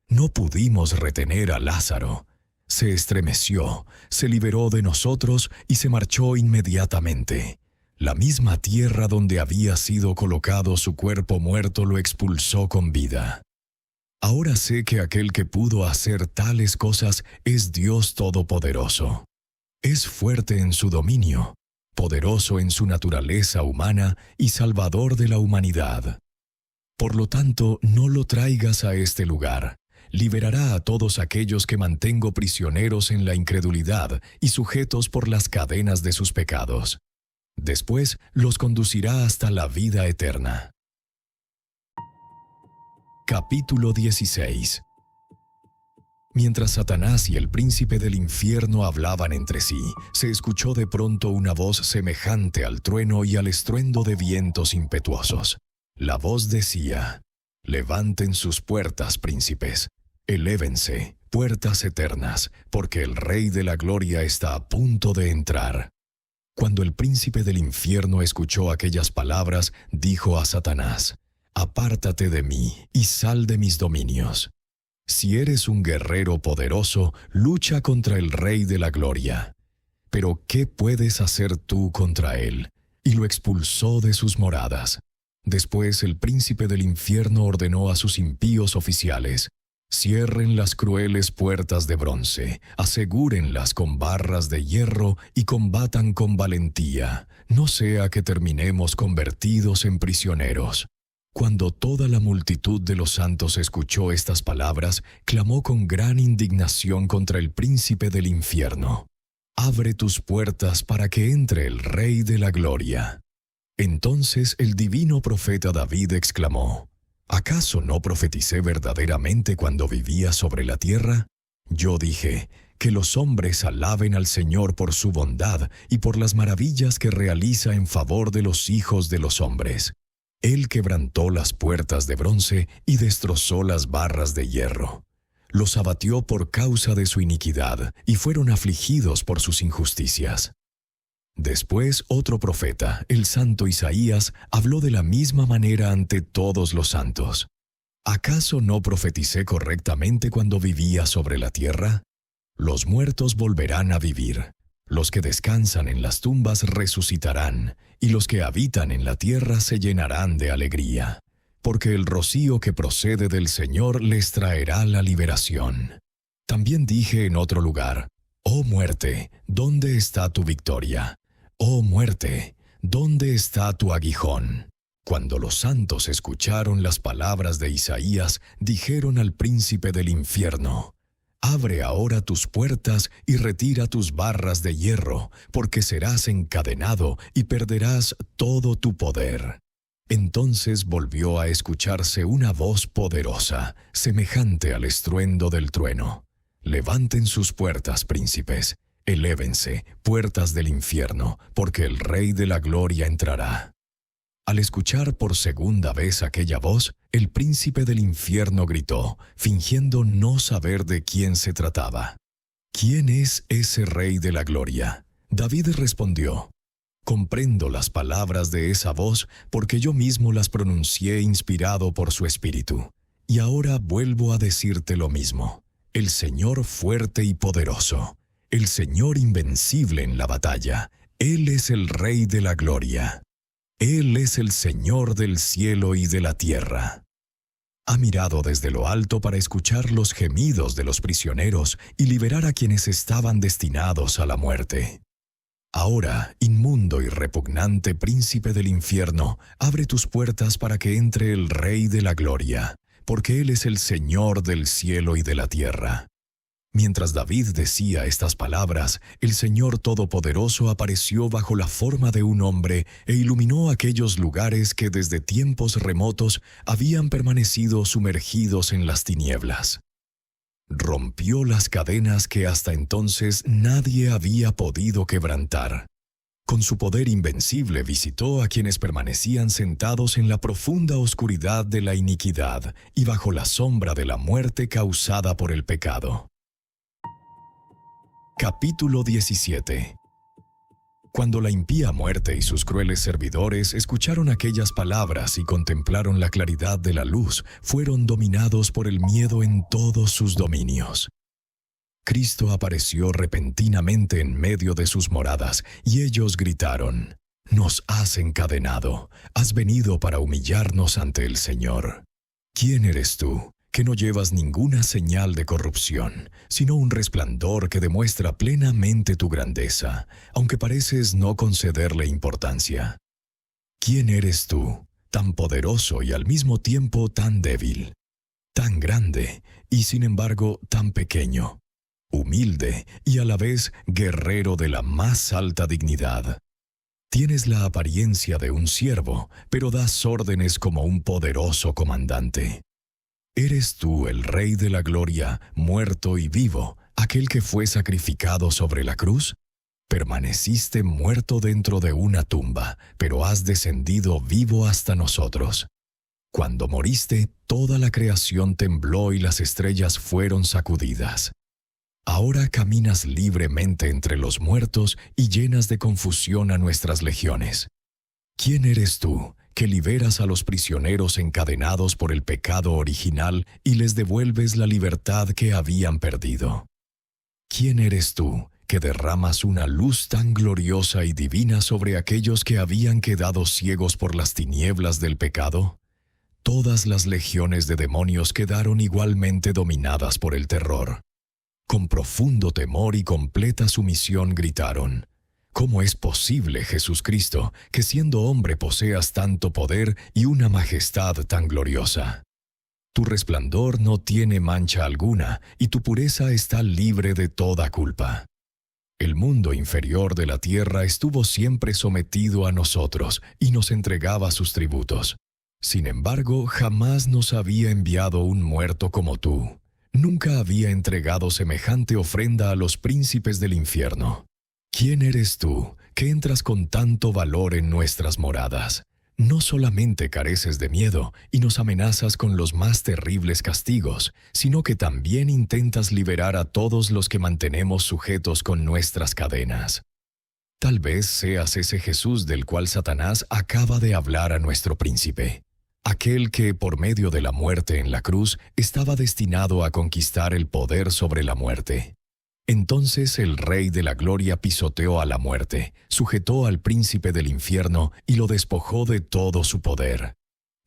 No pudimos retener a Lázaro. Se estremeció, se liberó de nosotros y se marchó inmediatamente. La misma tierra donde había sido colocado su cuerpo muerto lo expulsó con vida. Ahora sé que aquel que pudo hacer tales cosas es Dios Todopoderoso. Es fuerte en su dominio, poderoso en su naturaleza humana y salvador de la humanidad. Por lo tanto, no lo traigas a este lugar. Liberará a todos aquellos que mantengo prisioneros en la incredulidad y sujetos por las cadenas de sus pecados. Después los conducirá hasta la vida eterna. Capítulo 16. Mientras Satanás y el príncipe del infierno hablaban entre sí, se escuchó de pronto una voz semejante al trueno y al estruendo de vientos impetuosos. La voz decía: Levanten sus puertas, príncipes, elévense, puertas eternas, porque el Rey de la Gloria está a punto de entrar. Cuando el príncipe del infierno escuchó aquellas palabras, dijo a Satanás: Apártate de mí y sal de mis dominios. Si eres un guerrero poderoso, lucha contra el Rey de la Gloria. Pero ¿qué puedes hacer tú contra él? Y lo expulsó de sus moradas. Después el príncipe del infierno ordenó a sus impíos oficiales: Cierren las crueles puertas de bronce, asegúrenlas con barras de hierro y combatan con valentía, no sea que terminemos convertidos en prisioneros. Cuando toda la multitud de los santos escuchó estas palabras, clamó con gran indignación contra el príncipe del infierno: Abre tus puertas para que entre el Rey de la Gloria. Entonces el divino profeta David exclamó: ¿Acaso no profeticé verdaderamente cuando vivía sobre la tierra? Yo dije: que los hombres alaben al Señor por su bondad y por las maravillas que realiza en favor de los hijos de los hombres. Él quebrantó las puertas de bronce y destrozó las barras de hierro. Los abatió por causa de su iniquidad y fueron afligidos por sus injusticias. Después otro profeta, el santo Isaías, habló de la misma manera ante todos los santos. ¿Acaso no profeticé correctamente cuando vivía sobre la tierra? Los muertos volverán a vivir. Los que descansan en las tumbas resucitarán, y los que habitan en la tierra se llenarán de alegría, porque el rocío que procede del Señor les traerá la liberación. También dije en otro lugar: Oh muerte, ¿dónde está tu victoria? Oh muerte, ¿dónde está tu aguijón? Cuando los santos escucharon las palabras de Isaías, dijeron al príncipe del infierno: Abre ahora tus puertas y retira tus barras de hierro, porque serás encadenado y perderás todo tu poder. Entonces volvió a escucharse una voz poderosa, semejante al estruendo del trueno. «Levanten sus puertas, príncipes, elévense, puertas del infierno, porque el Rey de la Gloria entrará». Al escuchar por segunda vez aquella voz, el príncipe del infierno gritó, fingiendo no saber de quién se trataba. «¿Quién es ese Rey de la Gloria?». David respondió, «Comprendo las palabras de esa voz porque yo mismo las pronuncié inspirado por su espíritu. Y ahora vuelvo a decirte lo mismo. El Señor fuerte y poderoso, el Señor invencible en la batalla, Él es el Rey de la Gloria. Él es el Señor del cielo y de la tierra». Ha mirado desde lo alto para escuchar los gemidos de los prisioneros y liberar a quienes estaban destinados a la muerte. Ahora, inmundo y repugnante príncipe del infierno, abre tus puertas para que entre el Rey de la Gloria, porque Él es el Señor del cielo y de la tierra. Mientras David decía estas palabras, el Señor Todopoderoso apareció bajo la forma de un hombre e iluminó aquellos lugares que desde tiempos remotos habían permanecido sumergidos en las tinieblas. Rompió las cadenas que hasta entonces nadie había podido quebrantar. Con su poder invencible visitó a quienes permanecían sentados en la profunda oscuridad de la iniquidad y bajo la sombra de la muerte causada por el pecado. Capítulo 17. Cuando la impía muerte y sus crueles servidores escucharon aquellas palabras y contemplaron la claridad de la luz, fueron dominados por el miedo en todos sus dominios. Cristo apareció repentinamente en medio de sus moradas, y ellos gritaron: «Nos has encadenado, has venido para humillarnos ante el Señor. ¿Quién eres tú, que no llevas ninguna señal de corrupción, sino un resplandor que demuestra plenamente tu grandeza, aunque pareces no concederle importancia? ¿Quién eres tú, tan poderoso y al mismo tiempo tan débil, tan grande y sin embargo tan pequeño, humilde y a la vez guerrero de la más alta dignidad? Tienes la apariencia de un siervo, pero das órdenes como un poderoso comandante. ¿Eres tú el Rey de la Gloria, muerto y vivo, aquel que fue sacrificado sobre la cruz? Permaneciste muerto dentro de una tumba, pero has descendido vivo hasta nosotros. Cuando moriste, toda la creación tembló y las estrellas fueron sacudidas. Ahora caminas libremente entre los muertos y llenas de confusión a nuestras legiones. ¿Quién eres tú, que liberas a los prisioneros encadenados por el pecado original y les devuelves la libertad que habían perdido? ¿Quién eres tú, que derramas una luz tan gloriosa y divina sobre aquellos que habían quedado ciegos por las tinieblas del pecado? Todas las legiones de demonios quedaron igualmente dominadas por el terror. Con profundo temor y completa sumisión gritaron: «¿Cómo es posible, Jesús Cristo, que siendo hombre poseas tanto poder y una majestad tan gloriosa? Tu resplandor no tiene mancha alguna y tu pureza está libre de toda culpa. El mundo inferior de la tierra estuvo siempre sometido a nosotros y nos entregaba sus tributos. Sin embargo, jamás nos había enviado un muerto como tú. Nunca había entregado semejante ofrenda a los príncipes del infierno. ¿Quién eres tú, que entras con tanto valor en nuestras moradas? No solamente careces de miedo y nos amenazas con los más terribles castigos, sino que también intentas liberar a todos los que mantenemos sujetos con nuestras cadenas. Tal vez seas ese Jesús del cual Satanás acaba de hablar a nuestro príncipe, aquel que, por medio de la muerte en la cruz, estaba destinado a conquistar el poder sobre la muerte. Entonces el Rey de la Gloria pisoteó a la muerte, sujetó al príncipe del infierno y lo despojó de todo su poder.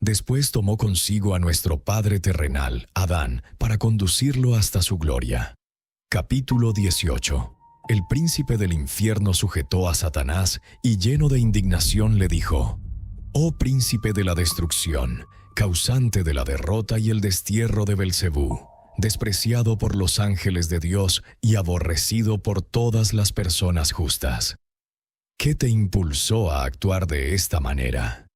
Después tomó consigo a nuestro padre terrenal, Adán, para conducirlo hasta su gloria. Capítulo 18. El príncipe del infierno sujetó a Satanás y lleno de indignación le dijo: «Oh príncipe de la destrucción, causante de la derrota y el destierro de Belcebú, despreciado por los ángeles de Dios y aborrecido por todas las personas justas. ¿Qué te impulsó a actuar de esta manera?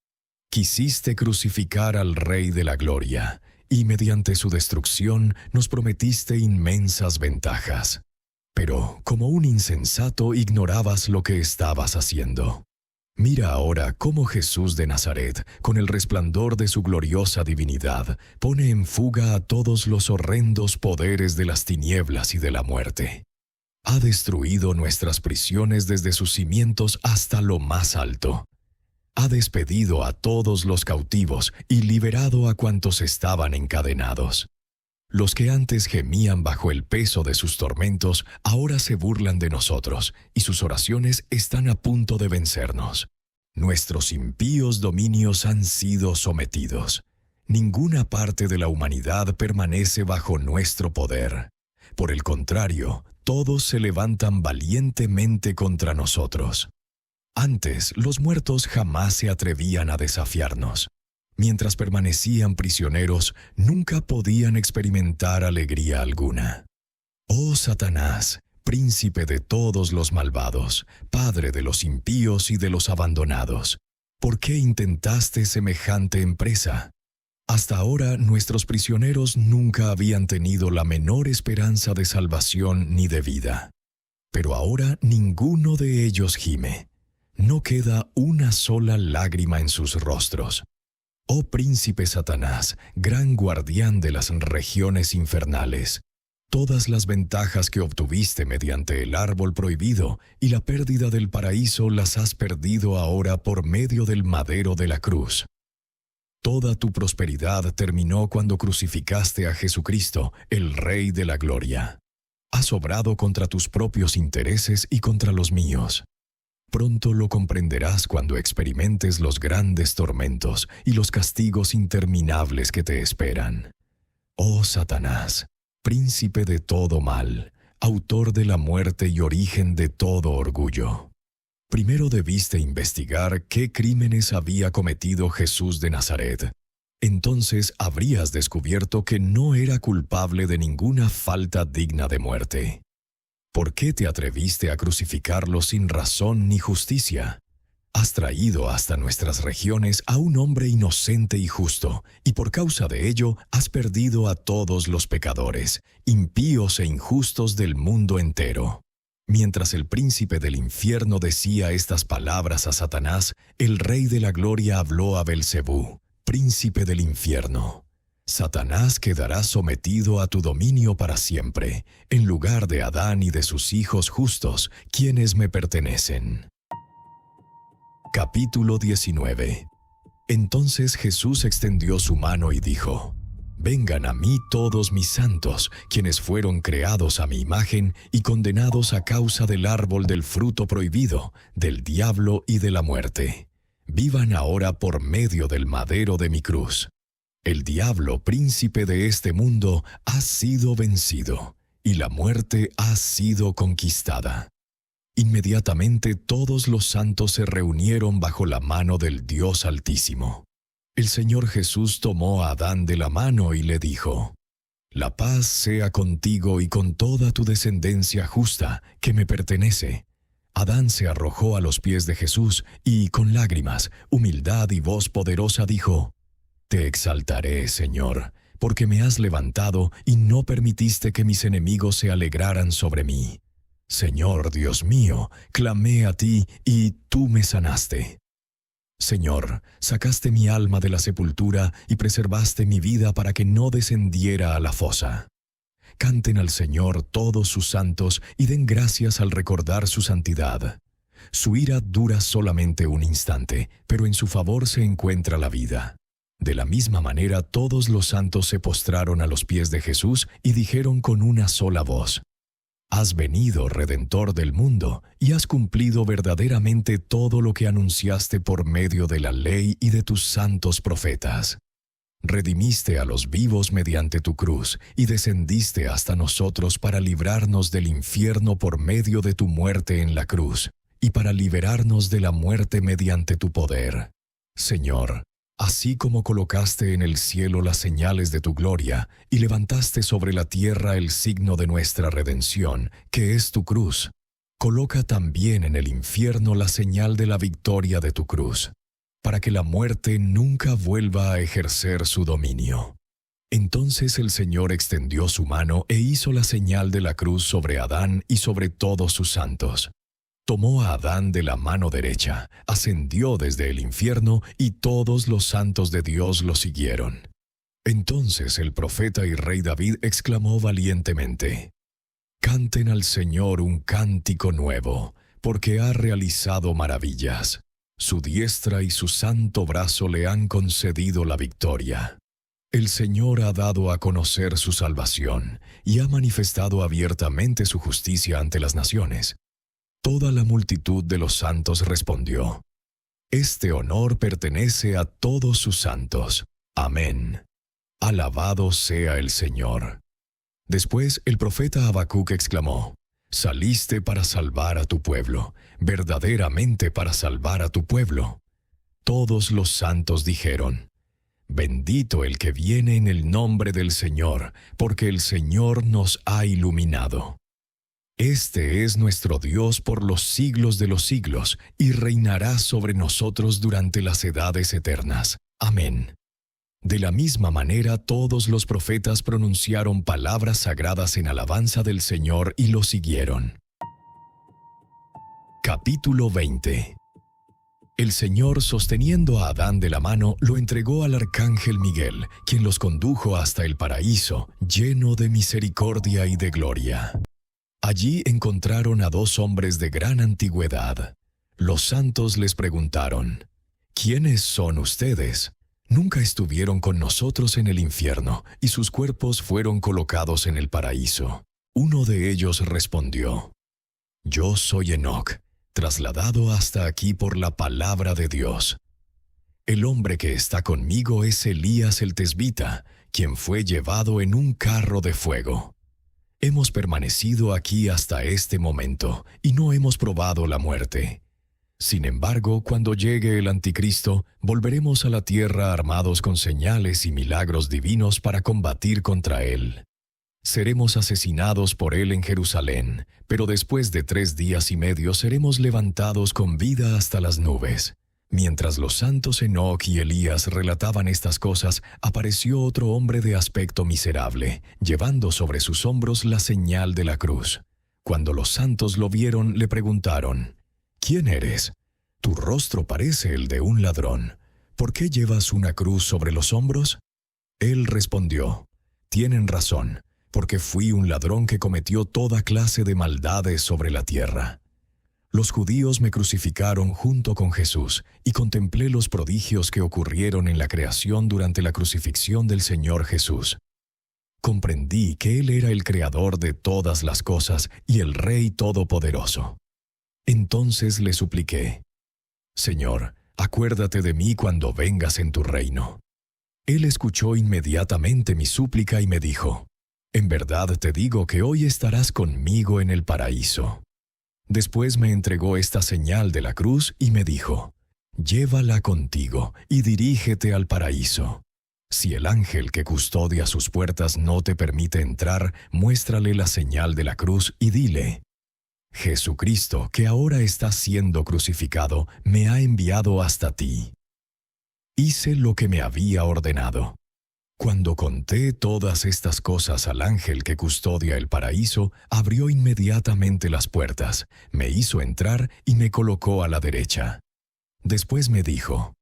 Quisiste crucificar al Rey de la Gloria, y mediante su destrucción nos prometiste inmensas ventajas. Pero, como un insensato, ignorabas lo que estabas haciendo. Mira ahora cómo Jesús de Nazaret, con el resplandor de su gloriosa divinidad, pone en fuga a todos los horrendos poderes de las tinieblas y de la muerte. Ha destruido nuestras prisiones desde sus cimientos hasta lo más alto. Ha despedido a todos los cautivos y liberado a cuantos estaban encadenados. Los que antes gemían bajo el peso de sus tormentos, ahora se burlan de nosotros, y sus oraciones están a punto de vencernos. Nuestros impíos dominios han sido sometidos. Ninguna parte de la humanidad permanece bajo nuestro poder. Por el contrario, todos se levantan valientemente contra nosotros. Antes, los muertos jamás se atrevían a desafiarnos. Mientras permanecían prisioneros, nunca podían experimentar alegría alguna. Oh Satanás, príncipe de todos los malvados, padre de los impíos y de los abandonados, ¿por qué intentaste semejante empresa? Hasta ahora nuestros prisioneros nunca habían tenido la menor esperanza de salvación ni de vida. Pero ahora ninguno de ellos gime. No queda una sola lágrima en sus rostros. Oh príncipe Satanás, gran guardián de las regiones infernales, todas las ventajas que obtuviste mediante el árbol prohibido y la pérdida del paraíso las has perdido ahora por medio del madero de la cruz. Toda tu prosperidad terminó cuando crucificaste a Jesucristo, el Rey de la Gloria. Has obrado contra tus propios intereses y contra los míos. Pronto lo comprenderás cuando experimentes los grandes tormentos y los castigos interminables que te esperan. Oh Satanás, príncipe de todo mal, autor de la muerte y origen de todo orgullo. Primero debiste investigar qué crímenes había cometido Jesús de Nazaret. Entonces habrías descubierto que no era culpable de ninguna falta digna de muerte. ¿Por qué te atreviste a crucificarlo sin razón ni justicia? Has traído hasta nuestras regiones a un hombre inocente y justo, y por causa de ello has perdido a todos los pecadores, impíos e injustos del mundo entero. Mientras el príncipe del infierno decía estas palabras a Satanás, el Rey de la Gloria habló a Belcebú, príncipe del infierno. Satanás quedará sometido a tu dominio para siempre, en lugar de Adán y de sus hijos justos, quienes me pertenecen. Capítulo 19. Entonces Jesús extendió su mano y dijo: Vengan a mí todos mis santos, quienes fueron creados a mi imagen y condenados a causa del árbol del fruto prohibido, del diablo y de la muerte. Vivan ahora por medio del madero de mi cruz. El diablo, príncipe de este mundo, ha sido vencido, y la muerte ha sido conquistada. Inmediatamente todos los santos se reunieron bajo la mano del Dios Altísimo. El Señor Jesús tomó a Adán de la mano y le dijo: La paz sea contigo y con toda tu descendencia justa, que me pertenece. Adán se arrojó a los pies de Jesús y, con lágrimas, humildad y voz poderosa, dijo: Te exaltaré, Señor, porque me has levantado y no permitiste que mis enemigos se alegraran sobre mí. Señor Dios mío, clamé a ti y tú me sanaste. Señor, sacaste mi alma de la sepultura y preservaste mi vida para que no descendiera a la fosa. Canten al Señor todos sus santos y den gracias al recordar su santidad. Su ira dura solamente un instante, pero en su favor se encuentra la vida. De la misma manera todos los santos se postraron a los pies de Jesús y dijeron con una sola voz: Has venido, Redentor del mundo, y has cumplido verdaderamente todo lo que anunciaste por medio de la ley y de tus santos profetas. Redimiste a los vivos mediante tu cruz y descendiste hasta nosotros para librarnos del infierno por medio de tu muerte en la cruz y para liberarnos de la muerte mediante tu poder. Señor, así como colocaste en el cielo las señales de tu gloria y levantaste sobre la tierra el signo de nuestra redención, que es tu cruz, coloca también en el infierno la señal de la victoria de tu cruz. para que la muerte nunca vuelva a ejercer su dominio. Entonces el Señor extendió su mano e hizo la señal de la cruz sobre Adán y sobre todos sus santos. Tomó a Adán de la mano derecha, ascendió desde el infierno y todos los santos de Dios lo siguieron. Entonces el profeta y rey David exclamó valientemente: «Canten al Señor un cántico nuevo, porque ha realizado maravillas. Su diestra y su santo brazo le han concedido la victoria. El Señor ha dado a conocer su salvación y ha manifestado abiertamente su justicia ante las naciones». Toda la multitud de los santos respondió: «Este honor pertenece a todos sus santos. Amén. Alabado sea el Señor». Después el profeta Habacuc exclamó: «Saliste para salvar a tu pueblo, verdaderamente para salvar a tu pueblo». Todos los santos dijeron: «Bendito el que viene en el nombre del Señor, porque el Señor nos ha iluminado. Este es nuestro Dios por los siglos de los siglos, y reinará sobre nosotros durante las edades eternas. Amén». De la misma manera, todos los profetas pronunciaron palabras sagradas en alabanza del Señor y lo siguieron. Capítulo 20. El Señor, sosteniendo a Adán de la mano, lo entregó al arcángel Miguel, quien los condujo hasta el paraíso, lleno de misericordia y de gloria. Allí encontraron a dos hombres de gran antigüedad. Los santos les preguntaron: «¿Quiénes son ustedes? Nunca estuvieron con nosotros en el infierno, y sus cuerpos fueron colocados en el paraíso». Uno de ellos respondió: «Yo soy Enoc, trasladado hasta aquí por la palabra de Dios. El hombre que está conmigo es Elías el tesbita, quien fue llevado en un carro de fuego. Hemos permanecido aquí hasta este momento, y no hemos probado la muerte. Sin embargo, cuando llegue el anticristo, volveremos a la tierra armados con señales y milagros divinos para combatir contra él. Seremos asesinados por él en Jerusalén, pero después de 3 días y medio seremos levantados con vida hasta las nubes». Mientras los santos Enoc y Elías relataban estas cosas, apareció otro hombre de aspecto miserable, llevando sobre sus hombros la señal de la cruz. Cuando los santos lo vieron, le preguntaron: «¿Quién eres? Tu rostro parece el de un ladrón. ¿Por qué llevas una cruz sobre los hombros?». Él respondió: «Tienen razón, porque fui un ladrón que cometió toda clase de maldades sobre la tierra. Los judíos me crucificaron junto con Jesús, y contemplé los prodigios que ocurrieron en la creación durante la crucifixión del Señor Jesús. Comprendí que Él era el Creador de todas las cosas y el Rey Todopoderoso. Entonces le supliqué: «Señor, acuérdate de mí cuando vengas en tu reino». Él escuchó inmediatamente mi súplica y me dijo: «En verdad te digo que hoy estarás conmigo en el paraíso». Después me entregó esta señal de la cruz y me dijo: «Llévala contigo y dirígete al paraíso. Si el ángel que custodia sus puertas no te permite entrar, muéstrale la señal de la cruz y dile: Jesucristo, que ahora está siendo crucificado, me ha enviado hasta ti». Hice lo que me había ordenado. Cuando conté todas estas cosas al ángel que custodia el paraíso, abrió inmediatamente las puertas, me hizo entrar y me colocó a la derecha. Después me dijo: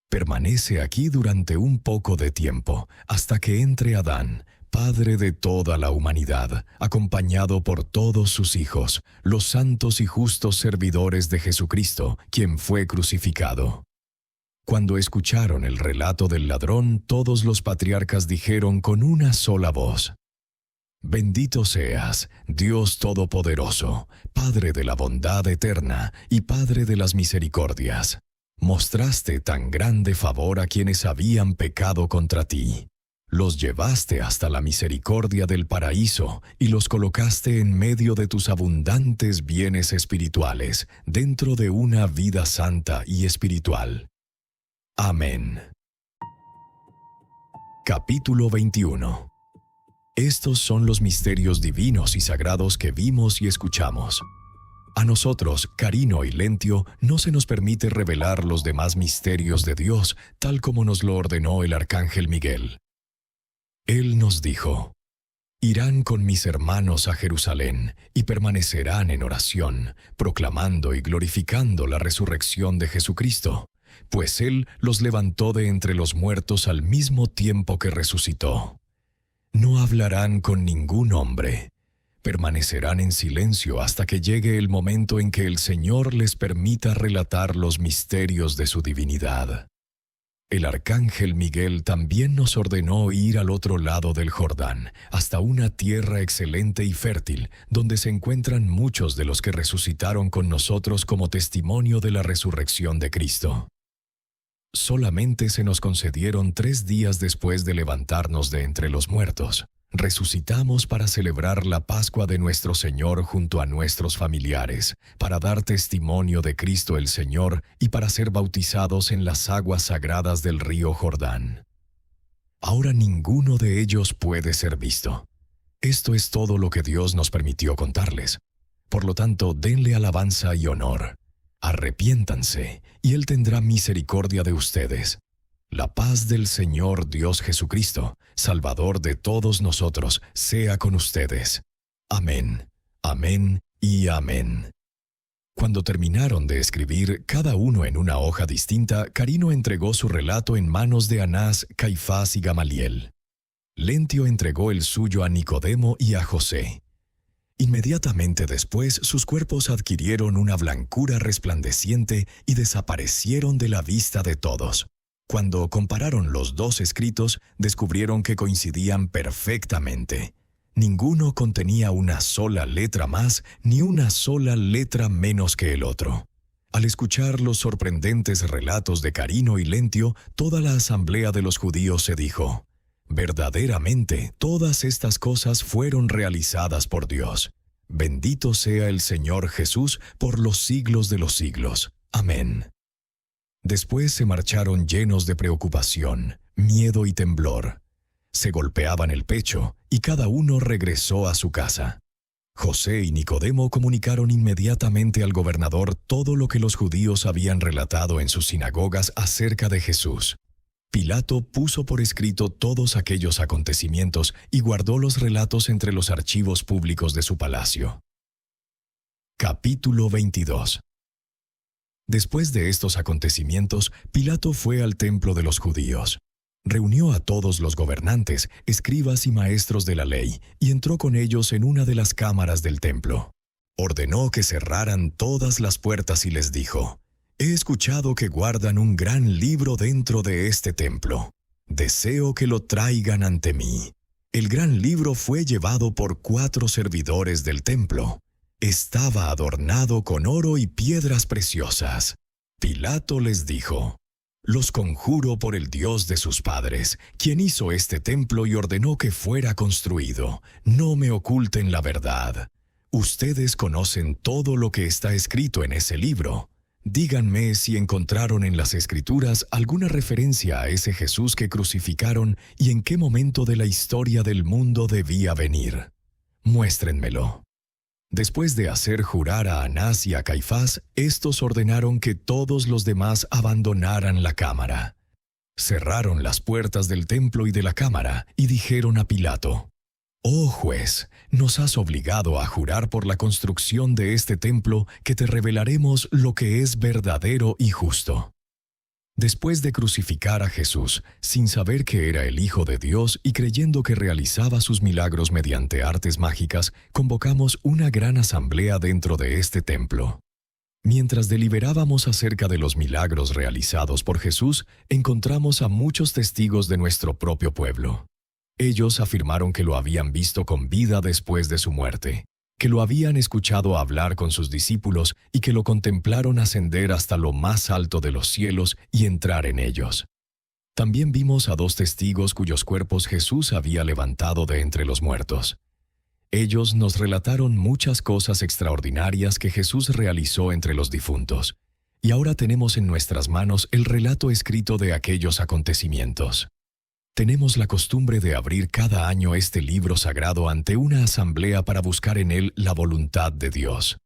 «Permanece aquí durante un poco de tiempo, hasta que entre Adán, padre de toda la humanidad, acompañado por todos sus hijos, los santos y justos servidores de Jesucristo, quien fue crucificado». Cuando escucharon el relato del ladrón, todos los patriarcas dijeron con una sola voz: «Bendito seas, Dios Todopoderoso, Padre de la bondad eterna y Padre de las misericordias. Mostraste tan grande favor a quienes habían pecado contra ti. Los llevaste hasta la misericordia del paraíso y los colocaste en medio de tus abundantes bienes espirituales, dentro de una vida santa y espiritual. Amén». Capítulo 21. Estos son los misterios divinos y sagrados que vimos y escuchamos. A nosotros, Carino y Lentio, no se nos permite revelar los demás misterios de Dios, tal como nos lo ordenó el arcángel Miguel. Él nos dijo: irán con mis hermanos a Jerusalén y permanecerán en oración, proclamando y glorificando la resurrección de Jesucristo, pues Él los levantó de entre los muertos al mismo tiempo que resucitó. No hablarán con ningún hombre. Permanecerán en silencio hasta que llegue el momento en que el Señor les permita relatar los misterios de su divinidad. El arcángel Miguel también nos ordenó ir al otro lado del Jordán, hasta una tierra excelente y fértil, donde se encuentran muchos de los que resucitaron con nosotros como testimonio de la resurrección de Cristo. Solamente se nos concedieron 3 días después de levantarnos de entre los muertos. Resucitamos para celebrar la Pascua de nuestro Señor junto a nuestros familiares, para dar testimonio de Cristo el Señor y para ser bautizados en las aguas sagradas del río Jordán. Ahora ninguno de ellos puede ser visto. Esto es todo lo que Dios nos permitió contarles. Por lo tanto, denle alabanza y honor. Arrepiéntanse, y Él tendrá misericordia de ustedes. La paz del Señor Dios Jesucristo, Salvador de todos nosotros, sea con ustedes. Amén, amén y amén. Cuando terminaron de escribir, cada uno en una hoja distinta, Carino entregó su relato en manos de Anás, Caifás y Gamaliel. Lentio entregó el suyo a Nicodemo y a José. Inmediatamente después, sus cuerpos adquirieron una blancura resplandeciente y desaparecieron de la vista de todos. Cuando compararon los 2 escritos, descubrieron que coincidían perfectamente. Ninguno contenía una sola letra más ni una sola letra menos que el otro. Al escuchar los sorprendentes relatos de Carino y Lentio, toda la asamblea de los judíos se dijo: verdaderamente, todas estas cosas fueron realizadas por Dios. Bendito sea el Señor Jesús por los siglos de los siglos. Amén. Después se marcharon llenos de preocupación, miedo y temblor. Se golpeaban el pecho y cada uno regresó a su casa. José y Nicodemo comunicaron inmediatamente al gobernador todo lo que los judíos habían relatado en sus sinagogas acerca de Jesús. Pilato puso por escrito todos aquellos acontecimientos y guardó los relatos entre los archivos públicos de su palacio. Capítulo 22. Después de estos acontecimientos, Pilato fue al templo de los judíos. Reunió a todos los gobernantes, escribas y maestros de la ley, y entró con ellos en una de las cámaras del templo. Ordenó que cerraran todas las puertas y les dijo: «He escuchado que guardan un gran libro dentro de este templo. Deseo que lo traigan ante mí». El gran libro fue llevado por 4 servidores del templo. Estaba adornado con oro y piedras preciosas. Pilato les dijo: «Los conjuro por el Dios de sus padres, quien hizo este templo y ordenó que fuera construido. No me oculten la verdad. Ustedes conocen todo lo que está escrito en ese libro. Díganme si encontraron en las Escrituras alguna referencia a ese Jesús que crucificaron y en qué momento de la historia del mundo debía venir. Muéstrenmelo». Después de hacer jurar a Anás y a Caifás, estos ordenaron que todos los demás abandonaran la cámara. Cerraron las puertas del templo y de la cámara y dijeron a Pilato: «Oh juez, nos has obligado a jurar por la construcción de este templo que te revelaremos lo que es verdadero y justo». Después de crucificar a Jesús, sin saber que era el Hijo de Dios y creyendo que realizaba sus milagros mediante artes mágicas, convocamos una gran asamblea dentro de este templo. Mientras deliberábamos acerca de los milagros realizados por Jesús, encontramos a muchos testigos de nuestro propio pueblo. Ellos afirmaron que lo habían visto con vida después de su muerte, que lo habían escuchado hablar con sus discípulos y que lo contemplaron ascender hasta lo más alto de los cielos y entrar en ellos. También vimos a 2 testigos cuyos cuerpos Jesús había levantado de entre los muertos. Ellos nos relataron muchas cosas extraordinarias que Jesús realizó entre los difuntos, y ahora tenemos en nuestras manos el relato escrito de aquellos acontecimientos. Tenemos la costumbre de abrir cada año este libro sagrado ante una asamblea para buscar en él la voluntad de Dios.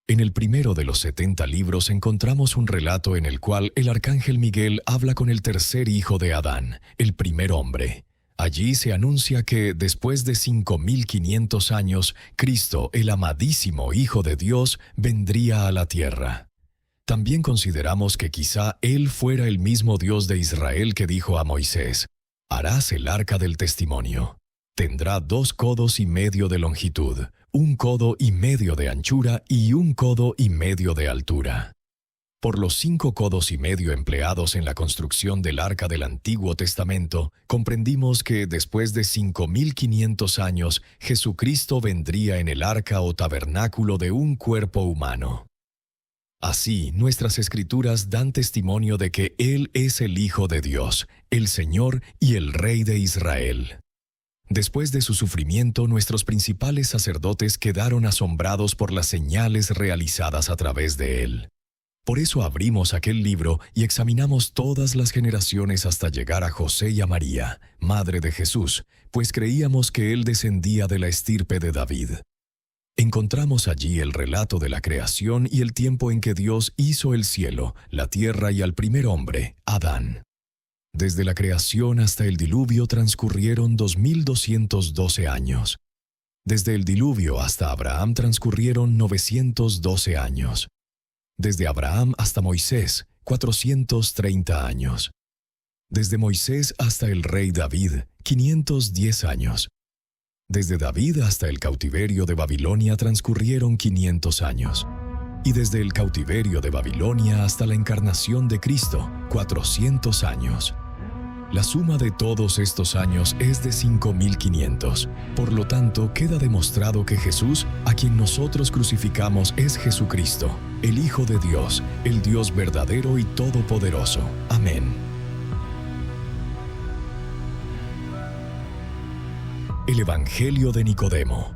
En el primero de los 70 libros encontramos un relato en el cual el arcángel Miguel habla con el tercer hijo de Adán, el primer hombre. Allí se anuncia que, después de 5.500 años, Cristo, el amadísimo Hijo de Dios, vendría a la tierra. También consideramos que quizá Él fuera el mismo Dios de Israel que dijo a Moisés: «Harás el arca del testimonio. Tendrá 2 codos y medio de longitud, 1 codo y medio de anchura y 1 codo y medio de altura». Por los 5 codos y medio empleados en la construcción del arca del Antiguo Testamento, comprendimos que después de 5.500 años, Jesucristo vendría en el arca o tabernáculo de un cuerpo humano. Así, nuestras Escrituras dan testimonio de que Él es el Hijo de Dios, el Señor y el Rey de Israel. Después de su sufrimiento, nuestros principales sacerdotes quedaron asombrados por las señales realizadas a través de Él. Por eso abrimos aquel libro y examinamos todas las generaciones hasta llegar a José y a María, madre de Jesús, pues creíamos que Él descendía de la estirpe de David. Encontramos allí el relato de la creación y el tiempo en que Dios hizo el cielo, la tierra y al primer hombre, Adán. Desde la creación hasta el diluvio transcurrieron 2.212 años. Desde el diluvio hasta Abraham transcurrieron 912 años. Desde Abraham hasta Moisés, 430 años. Desde Moisés hasta el rey David, 510 años. Desde David hasta el cautiverio de Babilonia transcurrieron 500 años. Y desde el cautiverio de Babilonia hasta la encarnación de Cristo, 400 años. La suma de todos estos años es de 5.500. Por lo tanto, queda demostrado que Jesús, a quien nosotros crucificamos, es Jesucristo, el Hijo de Dios, el Dios verdadero y todopoderoso. Amén. El Evangelio de Nicodemo.